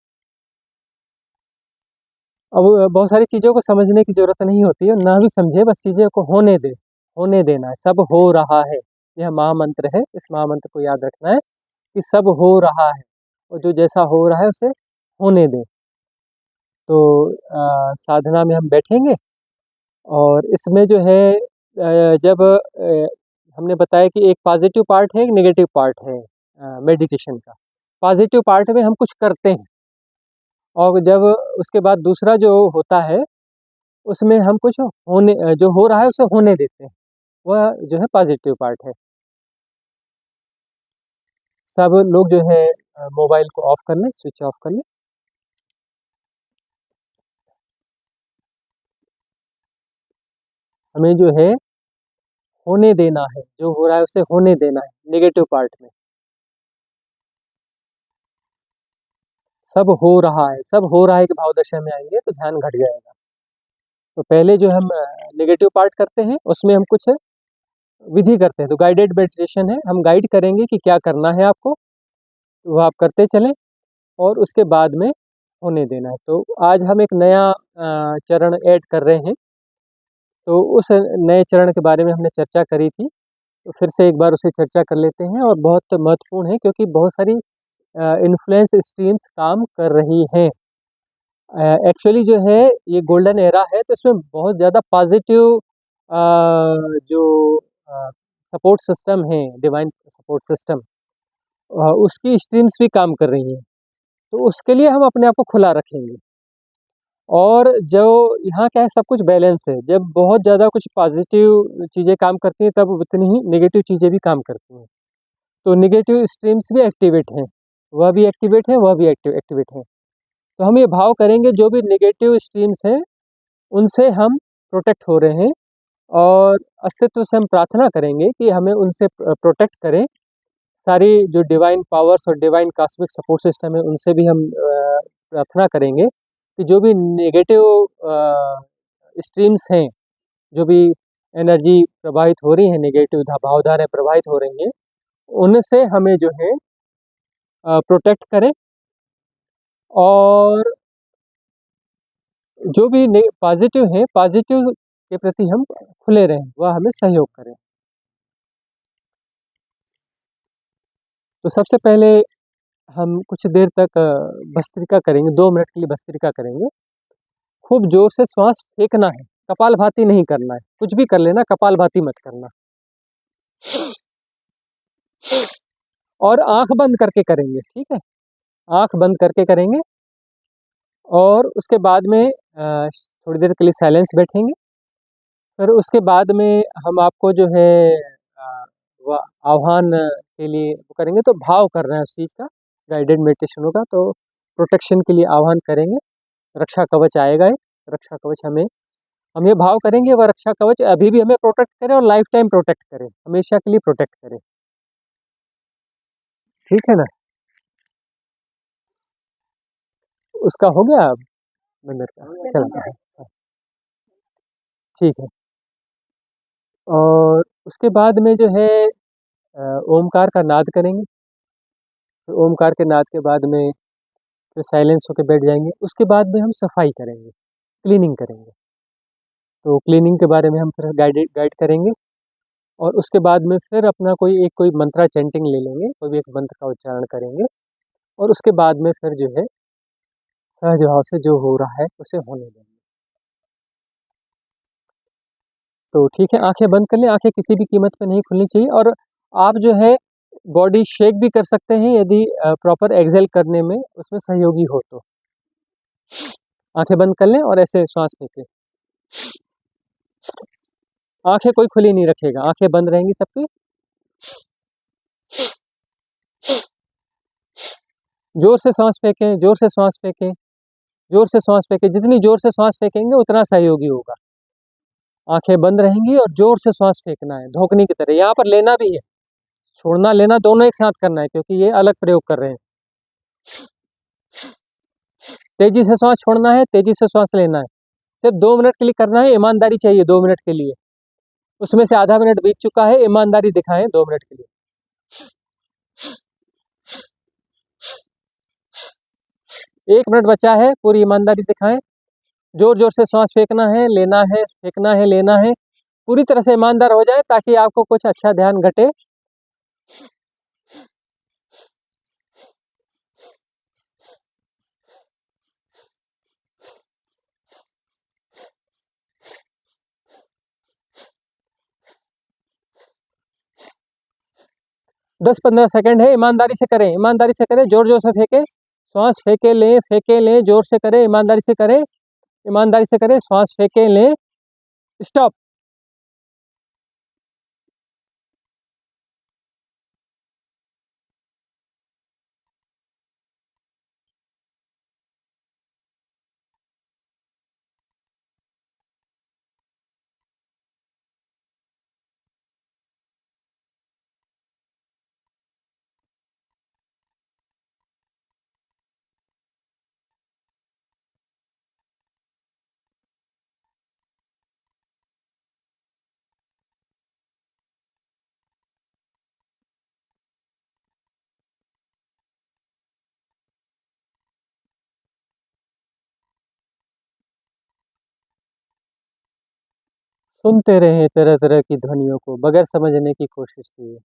अब बहुत सारी चीज़ों को समझने की ज़रूरत नहीं होती है, ना भी समझे बस चीज़ें को होने देना है, सब हो रहा है। यह महामंत्र है, इस महामंत्र को याद रखना है कि सब हो रहा है और जो जैसा हो रहा है उसे होने दें। तो साधना में हम बैठेंगे और इसमें जो है जब हमने बताया कि एक पॉजिटिव पार्ट है, एक नेगेटिव पार्ट है मेडिटेशन का। पॉजिटिव पार्ट में हम कुछ करते हैं और जब उसके बाद दूसरा जो होता है उसमें हम कुछ होने जो हो रहा है उसे होने देते हैं, वह जो है पॉजिटिव पार्ट है। सब लोग जो है मोबाइल को ऑफ कर लें, स्विच ऑफ कर लें। हमें जो है होने देना है, जो हो रहा है उसे होने देना है नेगेटिव पार्ट में। सब हो रहा है, सब हो रहा है कि भाव दशा में आएंगे तो ध्यान घट जाएगा। तो पहले जो हम नेगेटिव पार्ट करते हैं उसमें हम कुछ विधि करते हैं, तो गाइडेड मेडिटेशन है, हम गाइड करेंगे कि क्या करना है आपको, तो वह आप करते चलें और उसके बाद में होने देना है। तो आज हम एक नया चरण ऐड कर रहे हैं, तो उस नए चरण के बारे में हमने चर्चा करी थी, तो फिर से एक बार उसे चर्चा कर लेते हैं और बहुत महत्वपूर्ण है क्योंकि बहुत सारी इन्फ्लुएंस स्ट्रीम्स काम कर रही हैं। एक्चुअली जो है ये गोल्डन एरा है, तो इसमें बहुत ज़्यादा पॉजिटिव जो सपोर्ट सिस्टम है, डिवाइन सपोर्ट सिस्टम, उसकी स्ट्रीम्स भी काम कर रही हैं। तो उसके लिए हम अपने आप को खुला रखेंगे और जो यहाँ क्या है सब कुछ बैलेंस है। जब बहुत ज़्यादा कुछ पॉजिटिव चीज़ें काम करती हैं तब उतनी ही नेगेटिव चीज़ें भी काम करती हैं। तो नेगेटिव स्ट्रीम्स भी एक्टिवेट हैं, वह भी एक्टिवेट है, वह भी एक्टिवेट है। तो हम ये भाव करेंगे जो भी नेगेटिव स्ट्रीम्स हैं उनसे हम प्रोटेक्ट हो रहे हैं और अस्तित्व से हम प्रार्थना करेंगे कि हमें उनसे प्रोटेक्ट करें। सारी जो डिवाइन पावर्स और डिवाइन कॉस्मिक सपोर्ट सिस्टम है उनसे भी हम प्रार्थना करेंगे कि जो भी नेगेटिव स्ट्रीम्स हैं, जो भी एनर्जी प्रवाहित हो रही है, नेगेटिव भावधाराएं प्रवाहित हो रही हैं, उनसे हमें जो है प्रोटेक्ट करें और जो भी पॉजिटिव है, पॉजिटिव के प्रति हम खुले रहें, वह हमें सहयोग करें। तो सबसे पहले हम कुछ देर तक भस्त्रिका करेंगे, 2 मिनट के लिए भस्त्रिका करेंगे। खूब जोर से श्वास फेंकना है, कपालभाति नहीं करना है, कुछ भी कर लेना, कपालभाति मत करना। और आंख बंद करके करेंगे, ठीक है, आंख बंद करके करेंगे और उसके बाद में थोड़ी देर के लिए साइलेंस बैठेंगे। फिर उसके बाद में हम आपको जो है वह आह्वान के लिए वो करेंगे, तो भाव कर रहे हैं उस चीज़ का, गाइडेड मेडिटेशन होगा तो प्रोटेक्शन के लिए आह्वान करेंगे। रक्षा कवच आएगा, एक रक्षा कवच हम ये भाव करेंगे वह रक्षा कवच अभी भी हमें प्रोटेक्ट करे और लाइफ टाइम प्रोटेक्ट करे, हमेशा के लिए प्रोटेक्ट करे, ठीक है ना। उसका हो गया मंदिर का चलता है, ठीक है। और उसके बाद में जो है ओमकार का नाद करेंगे, तो ओमकार के नाद के बाद में फिर साइलेंस होकर बैठ जाएंगे। उसके बाद में हम सफाई करेंगे, क्लीनिंग करेंगे, तो क्लीनिंग के बारे में हम फिर गाइड करेंगे और उसके बाद में फिर अपना कोई मंत्रा चैंटिंग ले लेंगे, कोई भी एक मंत्र का उच्चारण करेंगे और उसके बाद में फिर जो है सहज भाव से जो हो रहा है उसे होने देंगे। तो ठीक है, आंखें बंद कर लें, आंखें किसी भी कीमत पे नहीं खुलनी चाहिए और आप जो है बॉडी शेक भी कर सकते हैं यदि प्रॉपर एक्सेल करने में उसमें सहयोगी हो तो। आंखें बंद कर लें और ऐसे श्वास फेंकें, आंखें कोई खुली नहीं रखेगा, आंखें बंद रहेंगी सबकी। जोर से सांस फेंकें, जोर से सांस फेंकें, जोर से सांस फेंकें, जितनी जोर से सांस फेंकेंगे उतना सहयोगी होगा। आंखें बंद रहेंगी और जोर से सांस फेंकना है धोखनी की तरह, यहाँ पर लेना भी है, छोड़ना लेना दोनों एक साथ करना है क्योंकि ये अलग प्रयोग कर रहे हैं। तेजी से सांस छोड़ना है, तेजी से सांस लेना है, सिर्फ 2 मिनट के लिए करना है, ईमानदारी चाहिए 2 मिनट के लिए, उसमें से आधा मिनट बीत चुका है, ईमानदारी दिखाएं 2 मिनट के लिए। 1 मिनट बचा है, पूरी ईमानदारी दिखाएं, जोर जोर से सांस फेंकना है, लेना है, फेंकना है, लेना है, पूरी तरह से ईमानदार हो जाए ताकि आपको कुछ अच्छा ध्यान घटे। 10-15 सेकंड है, ईमानदारी से करें, ईमानदारी से करें, जोर जोर से फेंके, श्वास फेंके लें, जोर से करें, ईमानदारी से करें, ईमानदारी से करें, श्वास फेंके लें, स्टॉप। सुनते रहें तरह तरह की ध्वनियों को, बगैर समझने की कोशिश किए।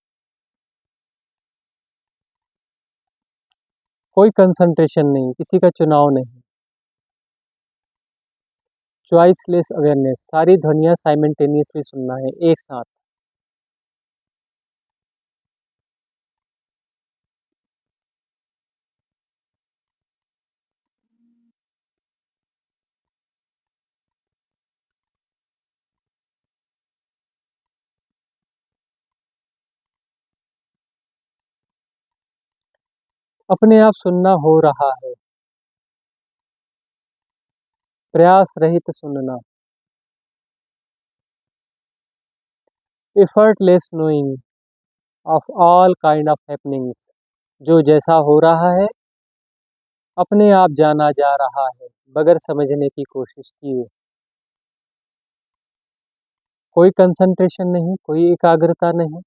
कोई कंसंट्रेशन नहीं, किसी का चुनाव नहीं। चॉइसलेस अवेयरनेस, सारी ध्वनियाँ साइमल्टेनियसली सुनना है, एक साथ। अपने आप सुनना हो रहा है, प्रयास रहित सुनना। Effortless knowing of all kind of happenings, जो जैसा हो रहा है अपने आप जाना जा रहा है, बगैर समझने की कोशिश किए। कोई कंसंट्रेशन नहीं, कोई एकाग्रता नहीं,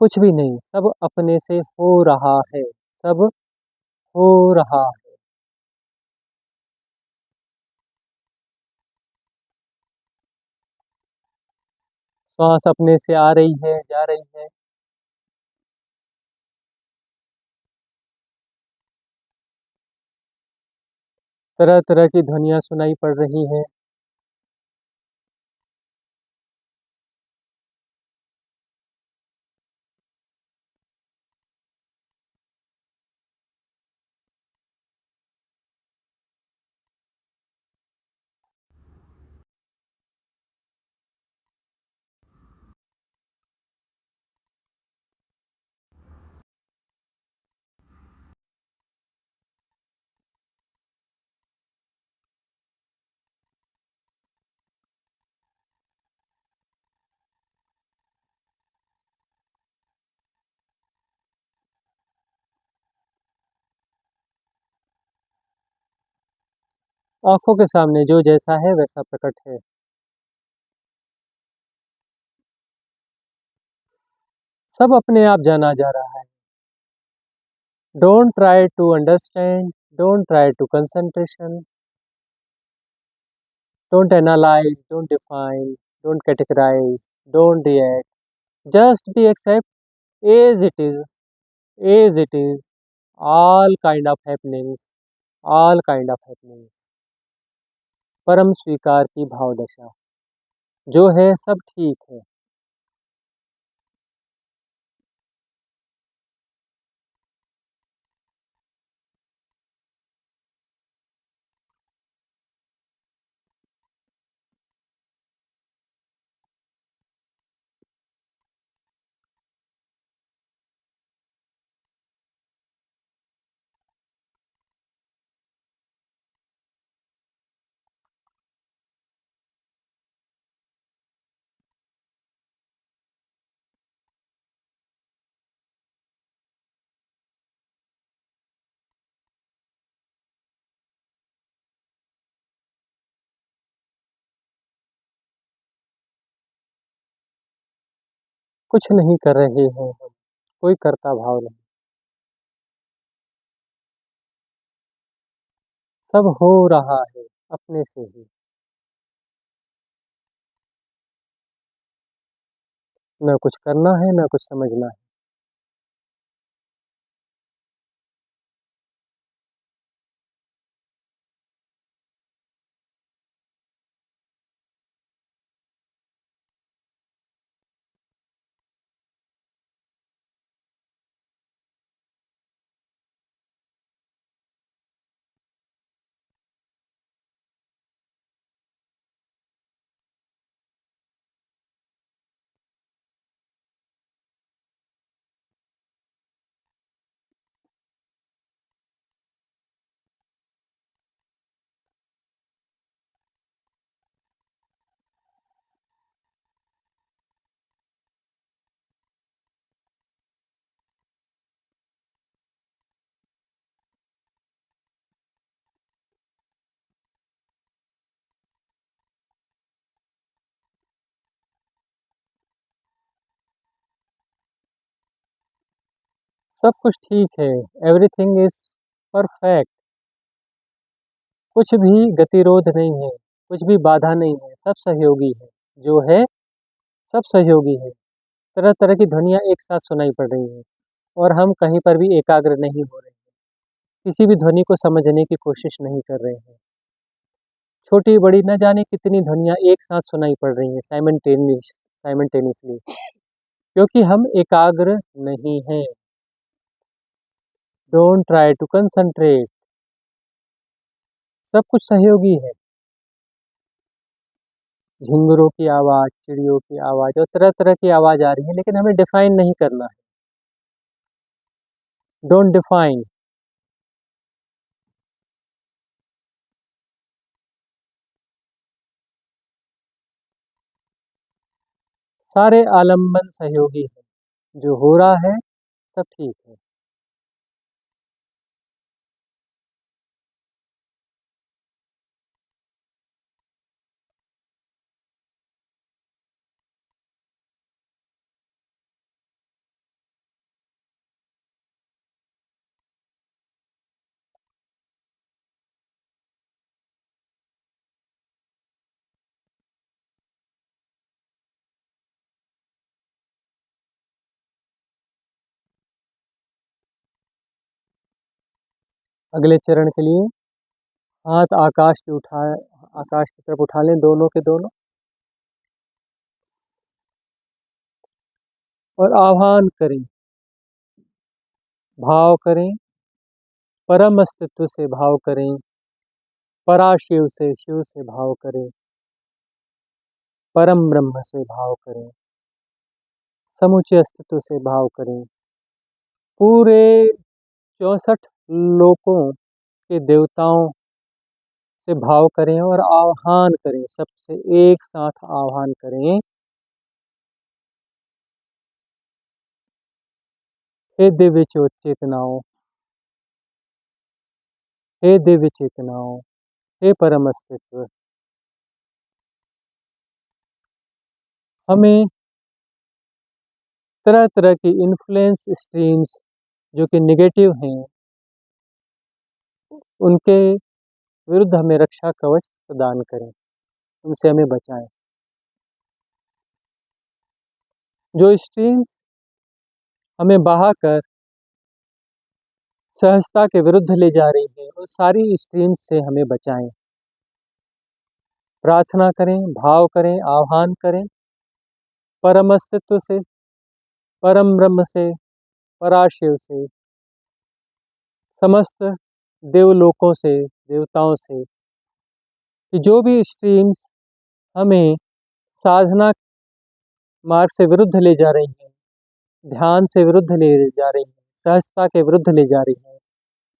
कुछ भी नहीं, सब अपने से हो रहा है, सब हो रहा है। श्वास अपने से आ रही है, जा रही है। तरह तरह की ध्वनियाँ सुनाई पड़ रही हैं। आंखों के सामने जो जैसा है वैसा प्रकट है। सब अपने आप जाना जा रहा है। Don't try to understand, don't try to concentration, don't analyse, don't define, don't categorise, don't react, just be accept as it is, as it is, all kind of happenings, all kind of happenings. परम स्वीकार की भाव दशा, जो है सब ठीक है। कुछ नहीं कर रहे हैं हम, कोई कर्ता भाव नहीं, सब हो रहा है अपने से ही। न कुछ करना है, न कुछ समझना है। सब कुछ ठीक है, एवरीथिंग इज़ परफेक्ट, कुछ भी गतिरोध नहीं है, कुछ भी बाधा नहीं है, सब सहयोगी है, जो है सब सहयोगी है। तरह-तरह की ध्वनियाँ एक साथ सुनाई पड़ रही हैं और हम कहीं पर भी एकाग्र नहीं हो रहे हैं, किसी भी ध्वनि को समझने की कोशिश नहीं कर रहे हैं। छोटी-बड़ी न जाने कितनी ध्वनियाँ एक साथ सुनाई पड़ रही हैं साइमल्टेनियसली क्योंकि हम एकाग्र नहीं हैं। डोंट ट्राई टू कंसंट्रेट, सब कुछ सहयोगी है। झिंगुरों की आवाज़, चिड़ियों की आवाज़ और तरह-तरह की आवाज़ आ रही है, लेकिन हमें डिफाइन नहीं करना है। Don't define. सारे आलंबन सहयोगी हैं, जो हो रहा है सब ठीक है। अगले चरण के लिए हाथ आकाश की तरफ उठा लें दोनों के दोनों और आह्वान करें, भाव करें, परम अस्तित्व से भाव करें, पराशिव से, शिव से भाव करें, परम ब्रह्म से भाव करें, समूचे अस्तित्व से भाव करें, पूरे 64 लोकों के देवताओं से भाव करें और आह्वान करें, सबसे एक साथ आह्वान करें। हे दिव्य चेतनाओं, हे दिव्य चेतनाओं, हे परम अस्तित्व, हमें तरह तरह की इन्फ्लुएंस स्ट्रीम्स जो कि नेगेटिव हैं उनके विरुद्ध हमें रक्षा कवच प्रदान करें, उनसे हमें बचाएं। जो स्ट्रीम्स हमें बहाकर सहजता के विरुद्ध ले जा रही हैं उन सारी स्ट्रीम्स से हमें बचाएं। प्रार्थना करें, भाव करें, आह्वान करें, परम अस्तित्व से, परम ब्रह्म से, पराशिव से, समस्त देवलोकों से, देवताओं से कि जो भी स्ट्रीम्स हमें साधना मार्ग से विरुद्ध ले जा रही हैं, ध्यान से विरुद्ध ले जा रही हैं, सहजता के विरुद्ध ले जा रही हैं,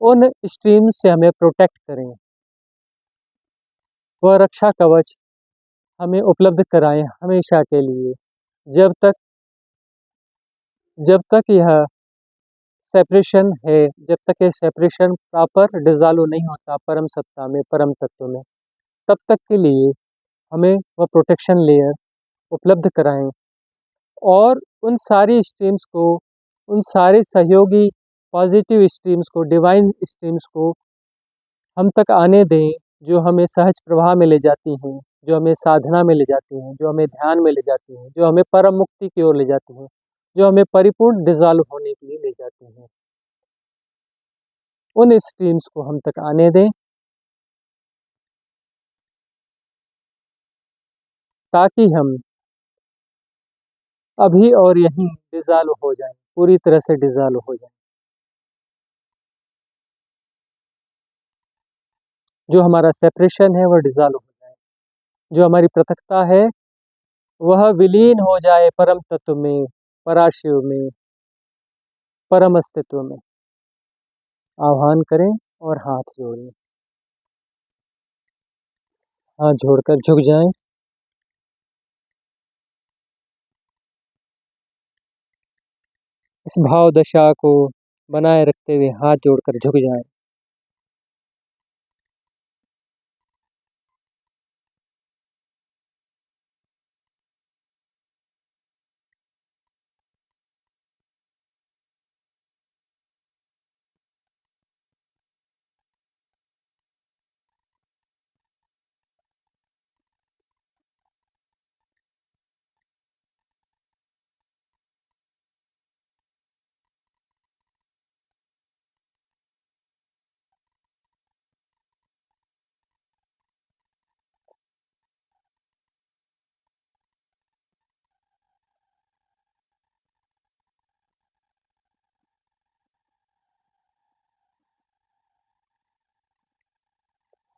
उन स्ट्रीम्स से हमें प्रोटेक्ट करें। वह रक्षा कवच हमें उपलब्ध कराएं हमेशा के लिए, जब तक जब तक यह सेपरेशन है, जब तक ये सेपरेशन प्रॉपर डिज़ॉल्व नहीं होता परम सत्ता में, परम तत्व में, तब तक के लिए हमें वह प्रोटेक्शन लेयर उपलब्ध कराएं और उन सारी स्ट्रीम्स को, उन सारे सहयोगी पॉजिटिव स्ट्रीम्स को, डिवाइन स्ट्रीम्स को हम तक आने दें, जो हमें सहज प्रवाह में ले जाती हैं, जो हमें साधना में ले जाती हैं, जो हमें ध्यान में ले जाती हैं, जो हमें परम मुक्ति की ओर ले जाती हैं, जो हमें परिपूर्ण डिज़ॉल्व होने के लिए ले जाती हैं। उन स्ट्रीम्स को हम तक आने दें ताकि हम अभी और यहीं डिज़ॉल्व हो जाएं, पूरी तरह से डिज़ॉल्व हो जाएं। जो हमारा सेपरेशन है वह डिज़ॉल्व हो जाए, जो हमारी पृथकता है वह विलीन हो जाए परम तत्व में, पराशिव में, परम अस्तित्व में। आह्वान करें और हाथ जोड़ें। हाथ जोड़कर झुक जाएं। इस भाव दशा को बनाए रखते हुए हाथ जोड़कर झुक जाएं।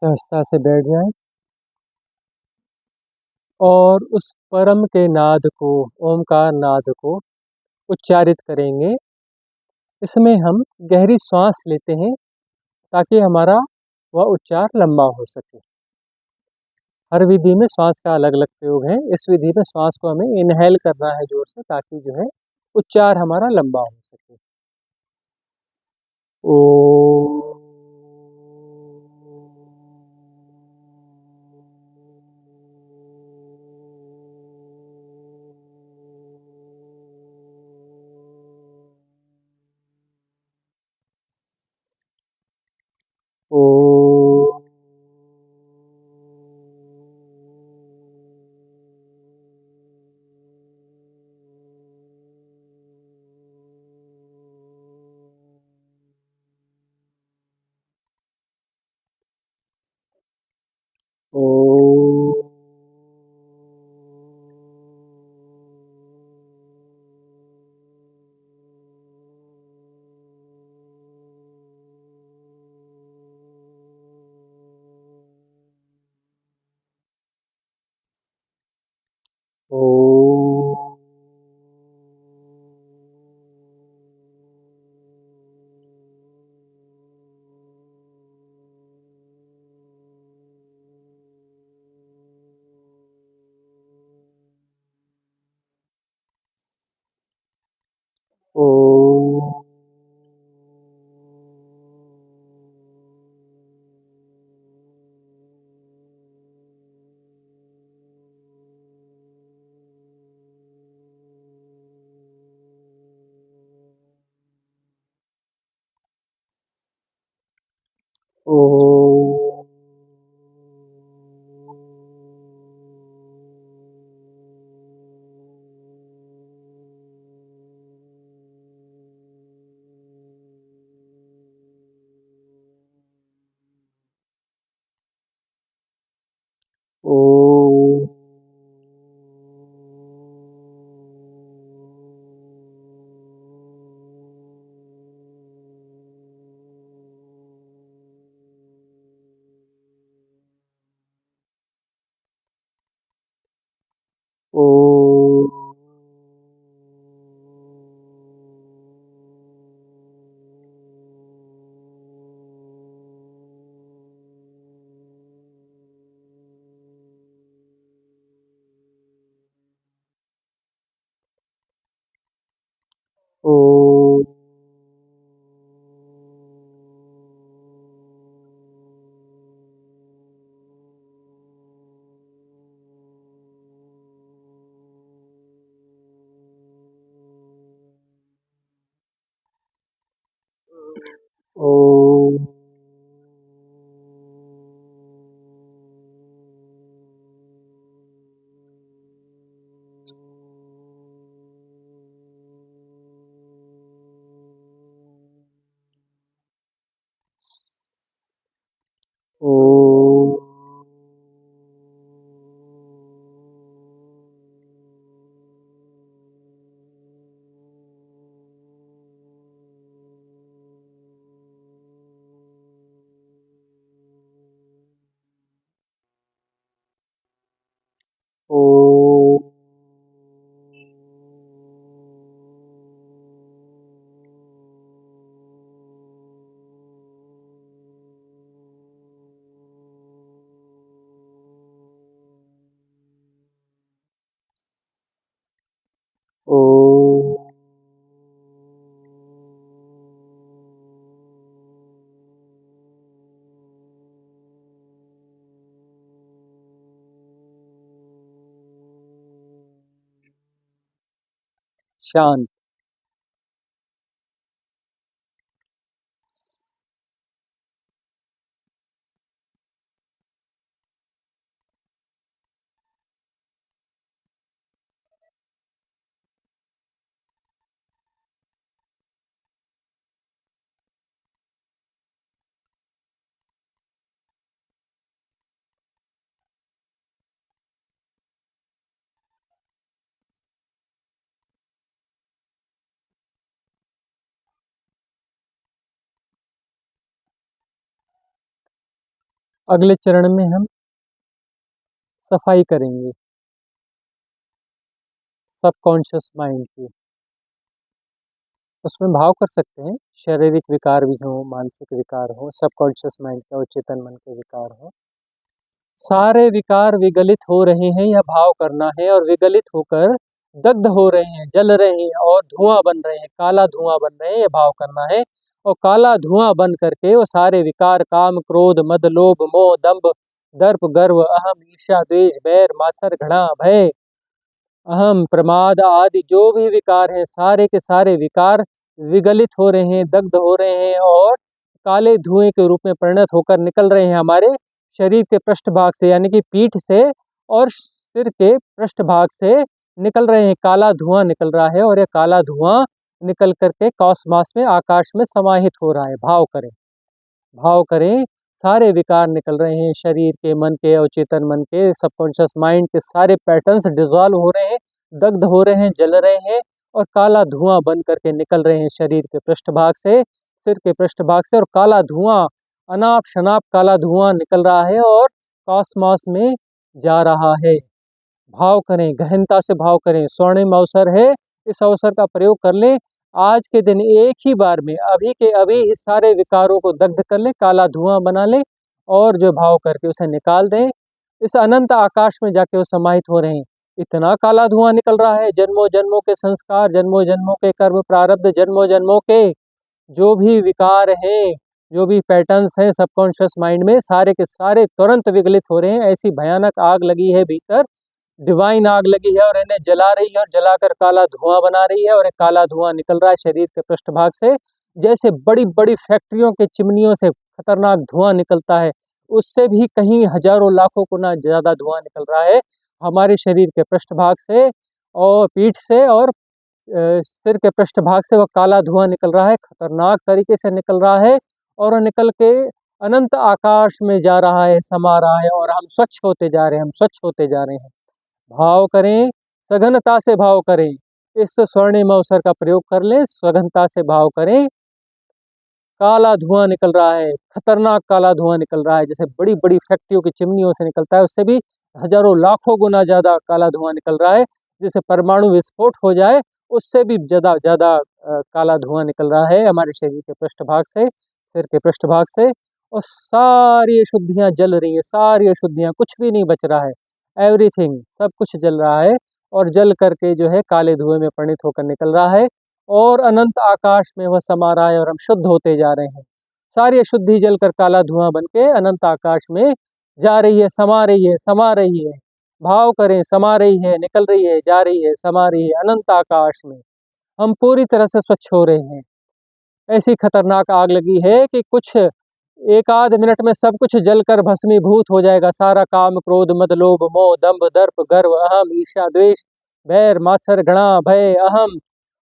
सहजता से बैठ जाएँ और उस परम के नाद को, ओमकार नाद को उच्चारित करेंगे। इसमें हम गहरी श्वास लेते हैं ताकि हमारा वह उच्चार लंबा हो सके। हर विधि में श्वास का अलग-अलग प्रयोग है। इस विधि में श्वास को हमें इन्हेल करना है ज़ोर से ताकि जो है उच्चार हमारा लंबा हो सके। ओम। ओम। ओम। ओम। ओम। ओम। ओम। ओम। ओम। ओम। ओम। ओम। ओम। शांत। अगले चरण में हम सफाई करेंगे सबकॉन्शियस माइंड की। उसमें भाव कर सकते हैं, शारीरिक विकार भी हो, मानसिक विकार हो, सबकॉन्शियस माइंड के और चेतन मन के विकार हो। सारे विकार विगलित हो रहे हैं, या भाव करना है, और विगलित होकर दग्ध हो रहे हैं, जल रहे हैं और धुआं बन रहे हैं, काला धुआं बन रहे हैं, ये भाव करना है। और काला धुआं बन करके वो सारे विकार, काम, क्रोध, मद, लोभ, मोह, दंभ, दर्प, गर्व, अहम, ईर्ष्या, द्वेष, बैर, मात्सर्य, घृणा, भय, अहम, प्रमाद आदि जो भी विकार हैं, सारे के सारे विकार विगलित हो रहे हैं, दग्ध हो रहे हैं और काले धुएं के रूप में परिणत होकर निकल रहे हैं हमारे शरीर के पृष्ठभाग से, यानी कि पीठ से और सिर के पृष्ठभाग से निकल रहे हैं। काला धुआं निकल रहा है और ये काला धुआं निकल करके कॉस्मॉस में, आकाश में समाहित हो रहा है। भाव करें, भाव करें, सारे विकार निकल रहे हैं शरीर के, मन के, अवचेतन मन के, सबकॉन्शियस माइंड के सारे पैटर्न्स डिसॉल्व हो रहे हैं, दग्ध हो रहे हैं, जल रहे हैं और काला धुआं बन करके निकल रहे हैं शरीर के पृष्ठभाग से, सिर के पृष्ठभाग से। और काला धुआं, अनाप शनाप काला धुआं निकल रहा है और कॉस्मॉस में जा रहा है। भाव करें, गहनता से भाव करें, स्वर्णिम अवसर है, इस अवसर का प्रयोग कर लें। आज के दिन एक ही बार में, अभी के अभी इस सारे विकारों को दग्ध कर लें, काला धुआं बना लें और जो भाव करके उसे निकाल दें। इस अनंत आकाश में जाके वो समाहित हो रहे हैं। इतना काला धुआं निकल रहा है, जन्मों जन्मों के संस्कार, जन्मों जन्मों के कर्म प्रारब्ध, जन्मों जन्मों के जो भी विकार हैं, जो भी पैटर्न्स हैं सबकॉन्शियस माइंड में, सारे के सारे तुरंत विगलित हो रहे हैं। ऐसी भयानक आग लगी है भीतर, डिवाइन आग लगी है और इन्हें जला रही है और जलाकर काला धुआं बना रही है। और एक काला धुआं निकल रहा है शरीर के पृष्ठभाग से, जैसे बड़ी बड़ी फैक्ट्रियों के चिमनियों से खतरनाक धुआं निकलता है, उससे भी कहीं हजारों लाखों गुना ज्यादा धुआं निकल रहा है हमारे शरीर के पृष्ठभाग से और पीठ से और सिर के पृष्ठभाग से। वह काला धुआं निकल रहा है, खतरनाक तरीके से निकल रहा है और वह निकल के अनंत आकाश में जा रहा है, समा रहा है और हम स्वच्छ होते जा रहे हैं, हम स्वच्छ होते जा रहे हैं। भाव करें, सघनता से भाव करें, इस स्वर्णिम अवसर का प्रयोग कर लें, सघनता से भाव करें। काला धुआं निकल रहा है, खतरनाक काला धुआं निकल रहा है, जैसे बड़ी बड़ी फैक्ट्रियों की चिमनियों से निकलता है, उससे भी हजारों लाखों गुना ज्यादा काला धुआं निकल रहा है। जैसे परमाणु विस्फोट हो जाए उससे भी ज्यादा ज्यादा काला धुआं निकल रहा है हमारे शरीर के पृष्ठभाग से, सिर के पृष्ठभाग से। और सारी अशुद्धियां जल रही है, सारी अशुद्धियां, कुछ भी नहीं बच रहा है, एवरीथिंग, सब कुछ जल रहा है और जल करके जो है काले धुएं में परिणत होकर निकल रहा है और अनंत आकाश में वह समा रहा है और हम शुद्ध होते जा रहे हैं। सारी अशुद्धि जलकर काला धुआं बन के अनंत आकाश में जा रही है, समा रही है, समा रही है। भाव करें, समा रही है, निकल रही है, जा रही है, समा रही है अनंत आकाश में। हम पूरी तरह से स्वच्छ हो रहे हैं। ऐसी खतरनाक आग लगी है कि कुछ एक आध मिनट में सब कुछ जलकर भस्मीभूत हो जाएगा। सारा काम, क्रोध, मद, लोभ, मोह, दंभ, दर्प, गर्व, अहम, ईर्ष्या, द्वेष, बैर, मात्सर्य, घृणा, भय, अहम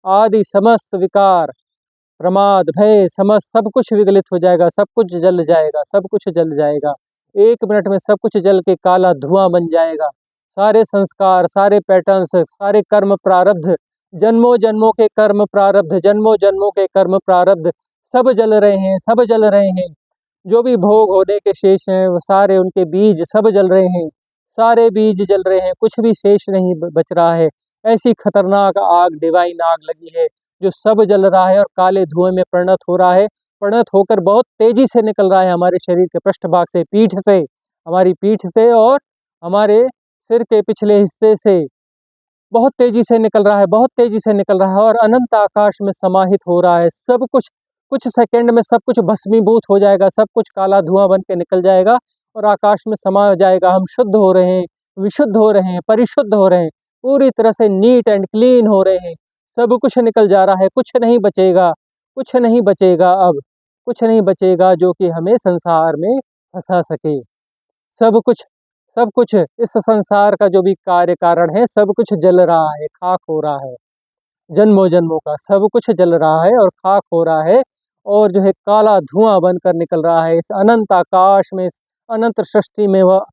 आदि समस्त विकार, प्रमाद, भय, समस्त सब कुछ विगलित हो जाएगा, सब कुछ जल जाएगा, सब कुछ जल जाएगा। एक मिनट में सब कुछ जल के काला धुआं बन जाएगा। सारे संस्कार, सारे पैटर्न्स, सारे कर्म प्रारब्ध, जन्मों जन्मों के कर्म प्रारब्ध, जन्मों जन्मों के कर्म प्रारब्ध सब जल रहे हैं, सब जल रहे हैं। जो भी भोग होने के शेष हैं वो सारे, उनके बीज सब जल रहे हैं, सारे बीज जल रहे हैं, कुछ भी शेष नहीं बच रहा है। ऐसी खतरनाक आग, डिवाइन आग लगी है जो सब जल रहा है और काले धुएं में परिणत हो रहा है, परिणत होकर बहुत तेजी से निकल रहा है हमारे शरीर के पृष्ठभाग से, पीठ से, हमारी पीठ से और हमारे सिर के पिछले हिस्से से बहुत तेजी से निकल रहा है, बहुत तेजी से निकल रहा है और अनंत आकाश में समाहित हो रहा है। सब कुछ, कुछ सेकंड में सब कुछ भस्मीभूत हो जाएगा, सब कुछ काला धुआं बन के निकल जाएगा और आकाश में समा जाएगा। हम शुद्ध हो रहे हैं, विशुद्ध हो रहे हैं, परिशुद्ध हो रहे हैं, पूरी तरह से नीट एंड क्लीन हो रहे हैं। सब कुछ निकल जा रहा है, कुछ नहीं बचेगा, कुछ नहीं बचेगा, अब कुछ नहीं बचेगा जो कि हमें संसार में फंसा सके। सब कुछ, सब कुछ, इस संसार का जो भी कार्य कारण है सब कुछ जल रहा है, खाक हो रहा है। जन्मों जन्मों का सब कुछ जल रहा है और खाक हो रहा है और जो है काला धुआं बनकर निकल रहा है इस अनंत आकाश में, इस अनंत सृष्टि में। वह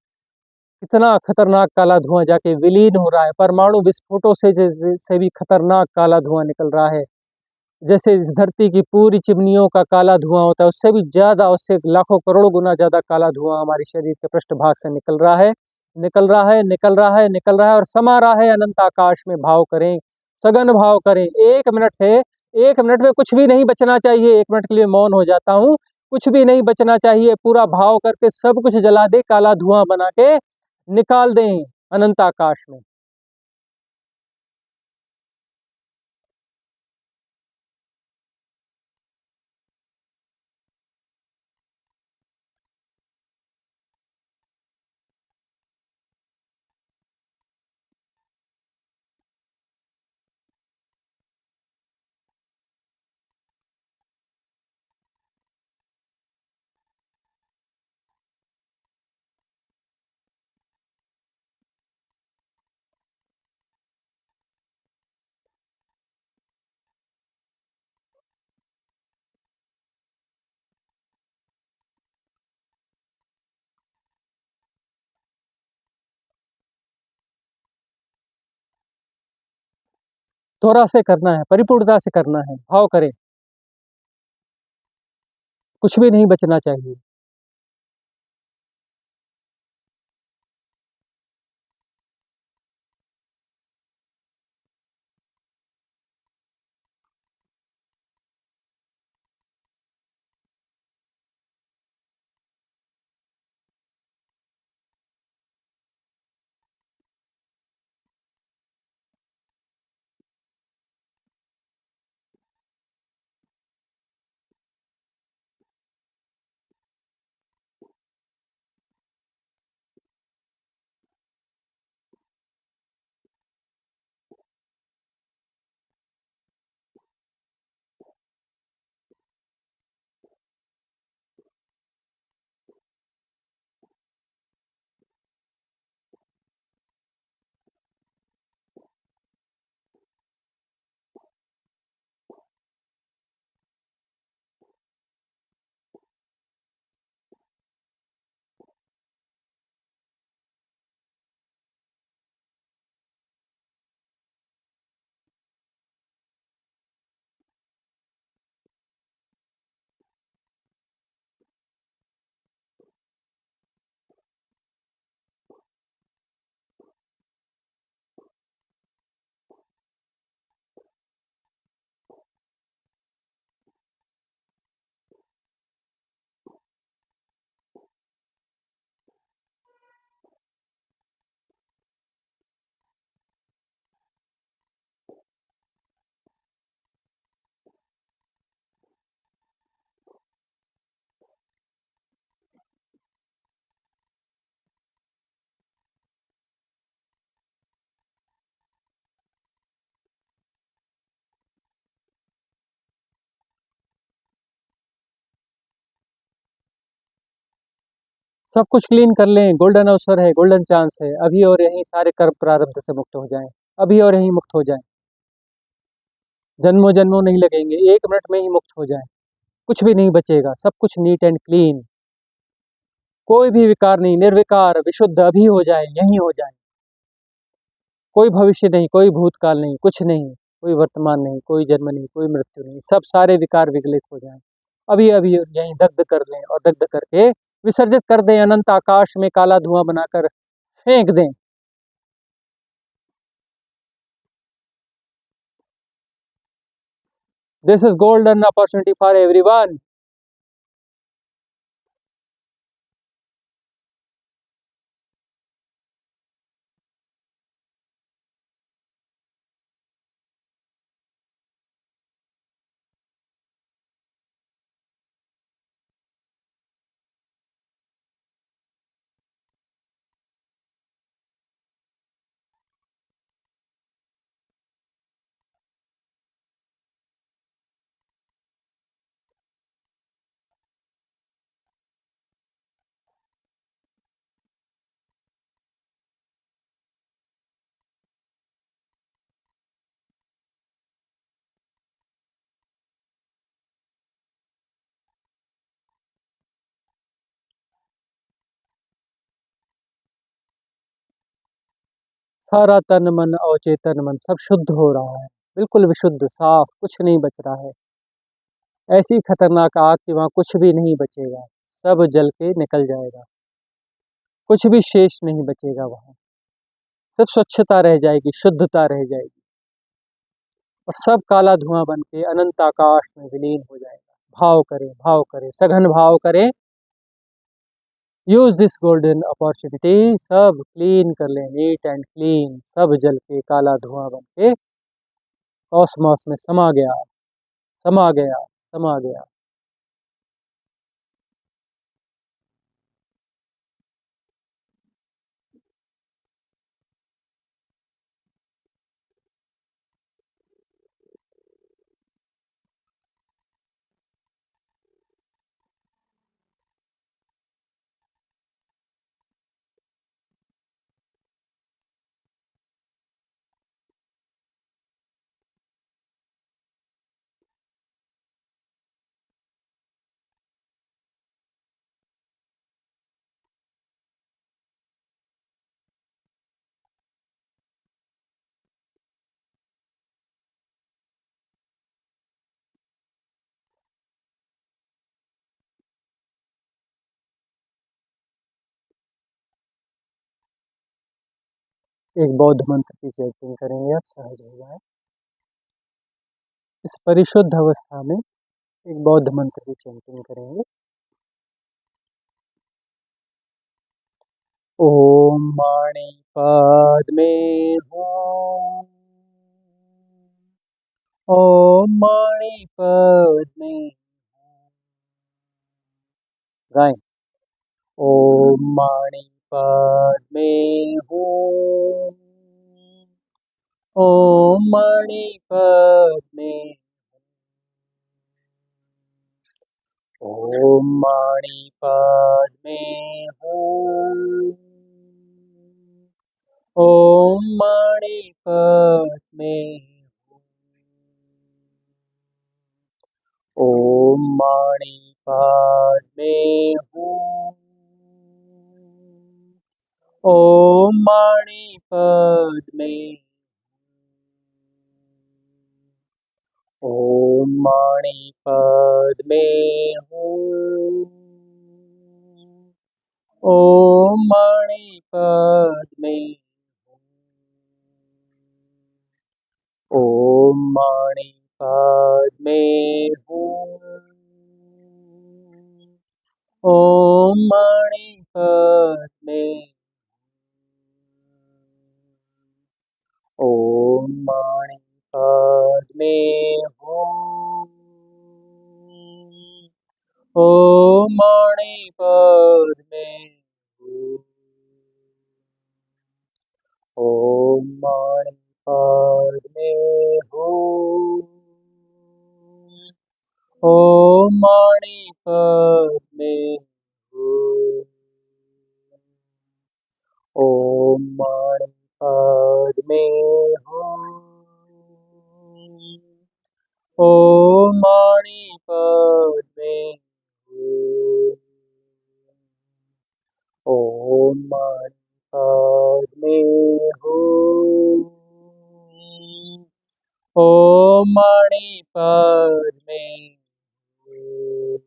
इतना खतरनाक काला धुआं जाके विलीन हो रहा है, परमाणु विस्फोटों से भी खतरनाक काला धुआं निकल रहा है। जैसे इस धरती की पूरी चिमनियों का काला धुआं होता है, उससे भी ज़्यादा, उससे लाखों करोड़ों गुना ज़्यादा काला धुआं हमारे शरीर के पृष्ठभाग से निकल रहा है, निकल रहा है, निकल रहा है, निकल रहा है और समा रहा है अनंत आकाश में। भाव करें, सघन भाव करें। 1 मिनट है, 1 मिनट में कुछ भी नहीं बचना चाहिए। 1 मिनट के लिए मौन हो जाता हूँ, कुछ भी नहीं बचना चाहिए। पूरा भाव करके सब कुछ जला दे, काला धुआं बना के निकाल दें अनंत आकाश में। थोड़ा से करना है, परिपूर्णता से करना है। भाव करें, कुछ भी नहीं बचना चाहिए। सब कुछ क्लीन कर लें, गोल्डन अवसर है, गोल्डन चांस है। अभी और यहीं सारे कर्म प्रारब्ध से मुक्त हो जाएं, अभी और यहीं मुक्त हो जाएं। जन्मों जन्मों नहीं लगेंगे, 1 मिनट में ही मुक्त हो जाएं। कुछ भी नहीं बचेगा, सब कुछ नीट एंड क्लीन। कोई भी विकार नहीं, निर्विकार विशुद्ध अभी हो जाए, यहीं हो जाए। कोई भविष्य नहीं, कोई भूतकाल नहीं, कुछ नहीं। कोई वर्तमान नहीं, कोई जन्म नहीं, कोई मृत्यु नहीं। सब सारे विकार विगलित हो जाएं। अभी अभी यहीं दग्ध कर लें और दग्ध करके विसर्जित कर दें, अनंत आकाश में काला धुआं बनाकर फेंक दें। This is golden opportunity for everyone. सारा तन मन अवचेतन मन सब शुद्ध हो रहा है। बिल्कुल विशुद्ध, साफ, कुछ नहीं बच रहा है। ऐसी खतरनाक आग कि वहाँ कुछ भी नहीं बचेगा, सब जल के निकल जाएगा, कुछ भी शेष नहीं बचेगा वहाँ। सिर्फ स्वच्छता रह जाएगी, शुद्धता रह जाएगी और सब काला धुआं बन के अनंत आकाश में विलीन हो जाएगा। भाव करें, सघन भाव करें। यूज दिस गोल्डन अपॉर्चुनिटी, सब क्लीन कर लें, नीट एंड क्लीन, सब जल के काला धुआं बन के कॉस्मॉस में समा गया, समा गया, समा गया। एक बौद्ध मंत्र की चैंटिंग करेंगे, आप सहज हो जाए। इस परिशुद्ध अवस्था में एक बौद्ध मंत्र की चैंटिंग करेंगे। ओम माणि पद्मे हूँ, ओम माणि पद्मे हूँ। गाएं। ओम माणि पद्मे हूँ, ओम माणि पद्मे, ओम माणि पद्मे हूँ, ओम माणि पद्मे हूँ, ओम माणि पद्मे हूँ, ओम माणि पद्मे, ओम माणि पद्मे हूँ, ओम माणि पद्मे हूँ, ओम माणि पद्मे हूँ, ओम माणि पद्मे, ओम माणि पद्मे हूँ, ओम माणि पद्मे हूँ, ओम माणि पद्मे हूँ, ओम माणि पद्मे हूँ, ओम माणि पद्मे हूँ, ओम माणि पद्मे हूँ, ओम माणि पद्मे हूँ, ओम माणि पद्मे हूँ,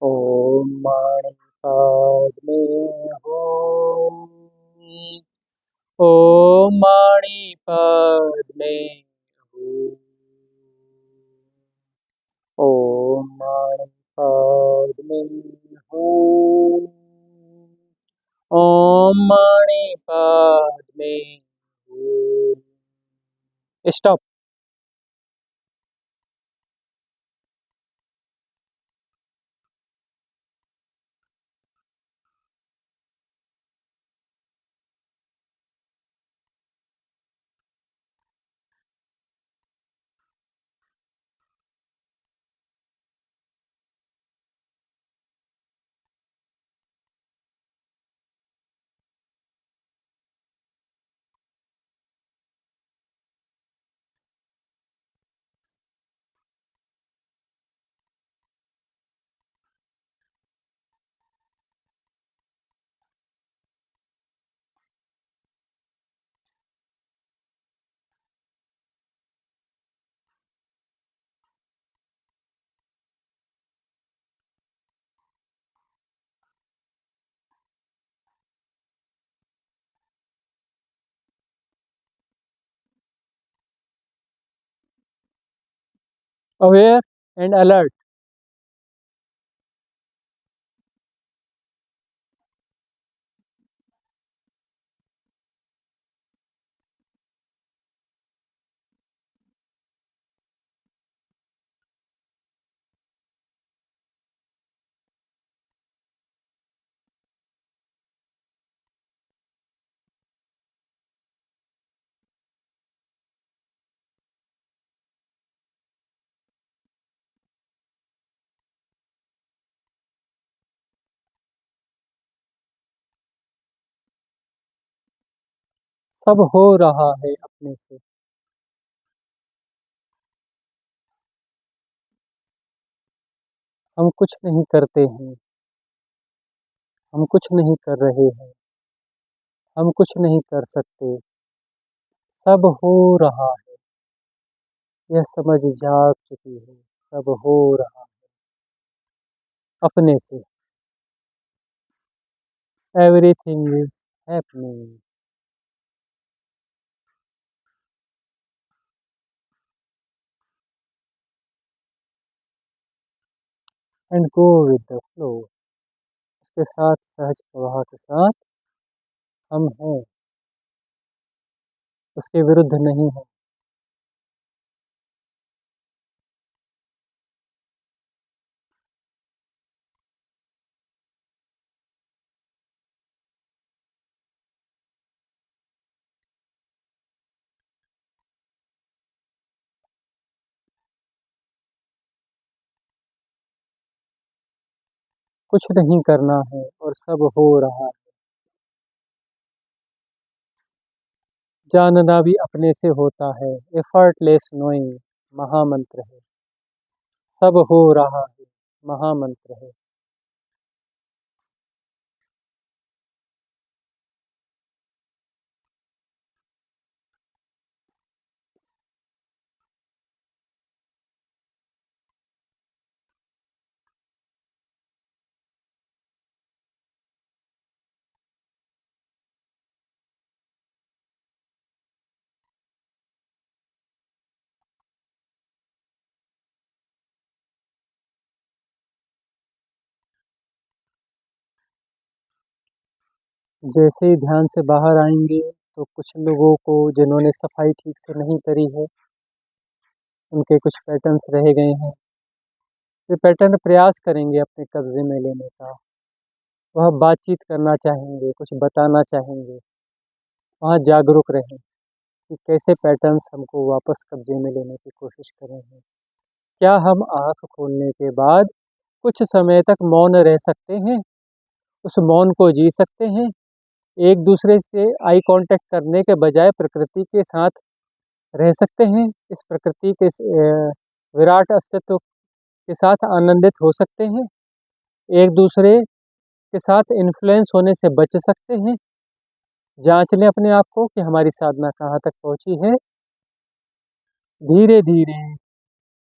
ओम माणि पद्मे हूँ, ओम माणि पद्मे हूँ, ओम माणि पद्मे हूँ, ओम माणि पद्मे हूँ। स्टॉप। Aware and alert. सब हो रहा है अपने से। हम कुछ नहीं करते हैं, हम कुछ नहीं कर रहे हैं, हम कुछ नहीं कर सकते। सब हो रहा है, यह समझ जाग चुकी है। सब हो रहा अपने से। Everything is happening. And go with the flow. उसके साथ, सहज प्रवाह के साथ हम हैं, उसके विरुद्ध नहीं है। कुछ नहीं करना है और सब हो रहा है। जानना भी अपने से होता है। एफर्टलेस नोइंग महामंत्र है। सब हो रहा है महामंत्र है। जैसे ही ध्यान से बाहर आएंगे तो कुछ लोगों को, जिन्होंने सफाई ठीक से नहीं करी है, उनके कुछ पैटर्न्स रह गए हैं। वे पैटर्न प्रयास करेंगे अपने कब्जे में लेने का। वह बातचीत करना चाहेंगे, कुछ बताना चाहेंगे। वहाँ जागरूक रहें कि कैसे पैटर्न्स हमको वापस कब्जे में लेने की कोशिश कर रहे हैं। क्या हम आँख खोलने के बाद कुछ समय तक मौन रह सकते हैं? उस मौन को जी सकते हैं? एक दूसरे से आई कांटेक्ट करने के बजाय प्रकृति के साथ रह सकते हैं? इस प्रकृति के विराट अस्तित्व के साथ आनंदित हो सकते हैं? एक दूसरे के साथ इन्फ्लुएंस होने से बच सकते हैं? जांच लें अपने आप को कि हमारी साधना कहाँ तक पहुँची है। धीरे धीरे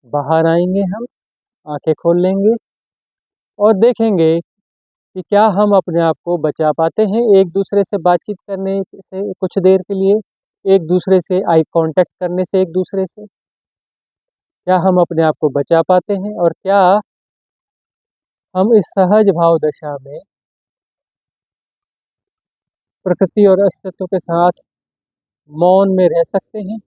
बाहर आएंगे, हम आंखें खोल लेंगे और देखेंगे कि क्या हम अपने आप को बचा पाते हैं एक दूसरे से बातचीत करने से कुछ देर के लिए, एक दूसरे से आई कांटेक्ट करने से एक दूसरे से। क्या हम अपने आप को बचा पाते हैं और क्या हम इस सहज भाव दशा में प्रकृति और अस्तित्व के साथ मौन में रह सकते हैं।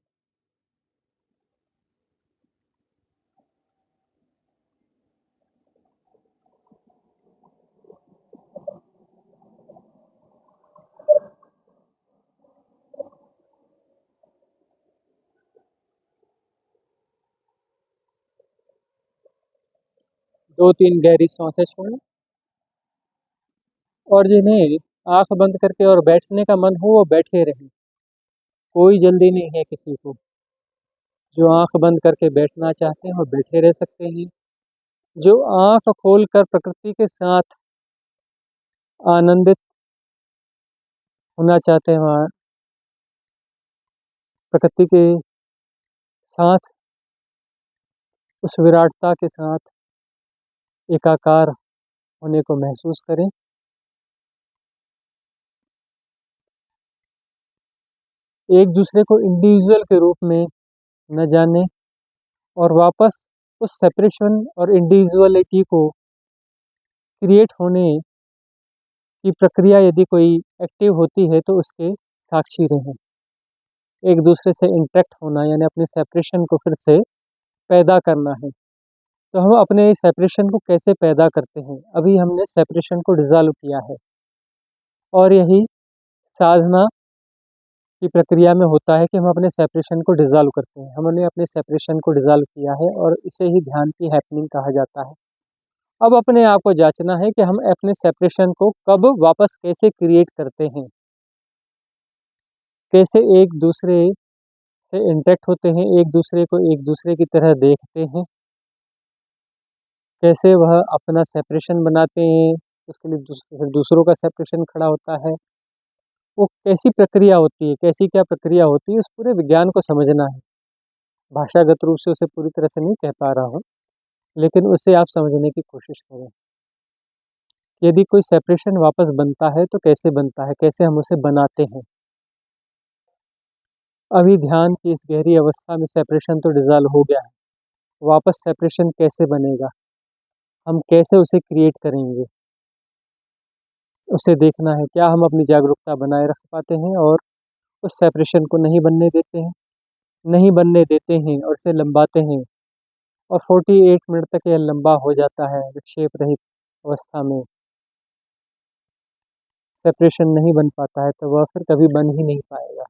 2-3 गहरी सांसें छोड़ें और जिन्हें आंख बंद करके और बैठने का मन हो वो बैठे रहें। कोई जल्दी नहीं है किसी को। जो आंख बंद करके बैठना चाहते हैं वो बैठे रह सकते हैं। जो आंख खोलकर प्रकृति के साथ आनंदित होना चाहते हैं, वहाँ प्रकृति के साथ, उस विराटता के साथ एकाकार होने को महसूस करें। एक दूसरे को इंडिविजुअल के रूप में न जानें और वापस उस सेपरेशन और इंडिविजुअलिटी को क्रिएट होने की प्रक्रिया यदि कोई एक्टिव होती है तो उसके साक्षी रहें। एक दूसरे से इंटरेक्ट होना यानी अपने सेपरेशन को फिर से पैदा करना है। तो हम अपने सेपरेशन को कैसे पैदा करते हैं? अभी हमने सेपरेशन को डिसॉल्व किया है और यही साधना की प्रक्रिया में होता है कि हम अपने सेपरेशन को डिसॉल्व करते हैं। हमने अपने सेपरेशन को डिसॉल्व किया है और इसे ही ध्यान की हैपनिंग कहा जाता है। अब अपने आप को जाँचना है कि हम अपने सेपरेशन को कब वापस कैसे क्रिएट करते हैं? कैसे एक दूसरे से इंटरेक्ट होते हैं, एक दूसरे को एक दूसरे की तरह देखते हैं? कैसे वह अपना सेपरेशन बनाते हैं, उसके लिए फिर दूसरों का सेपरेशन खड़ा होता है। वो कैसी प्रक्रिया होती है, कैसी क्या प्रक्रिया होती है, उस पूरे विज्ञान को समझना है। भाषागत रूप से उसे पूरी तरह से नहीं कह पा रहा हूँ, लेकिन उसे आप समझने की कोशिश करें। यदि कोई सेपरेशन वापस बनता है तो कैसे बनता है, कैसे हम उसे बनाते हैं? अभी ध्यान की इस गहरी अवस्था में सेपरेशन तो डिसॉल्व हो गया है, वापस सेपरेशन कैसे बनेगा? हम कैसे उसे क्रिएट करेंगे? उसे देखना है, क्या हम अपनी जागरूकता बनाए रख पाते हैं और उस सेपरेशन को नहीं बनने देते हैं? नहीं बनने देते हैं और इसे लंबाते हैं और 48 मिनट तक यह लंबा हो जाता है विक्षेप रहित अवस्था में। सेपरेशन नहीं बन पाता है तो वह फिर कभी बन ही नहीं पाएगा।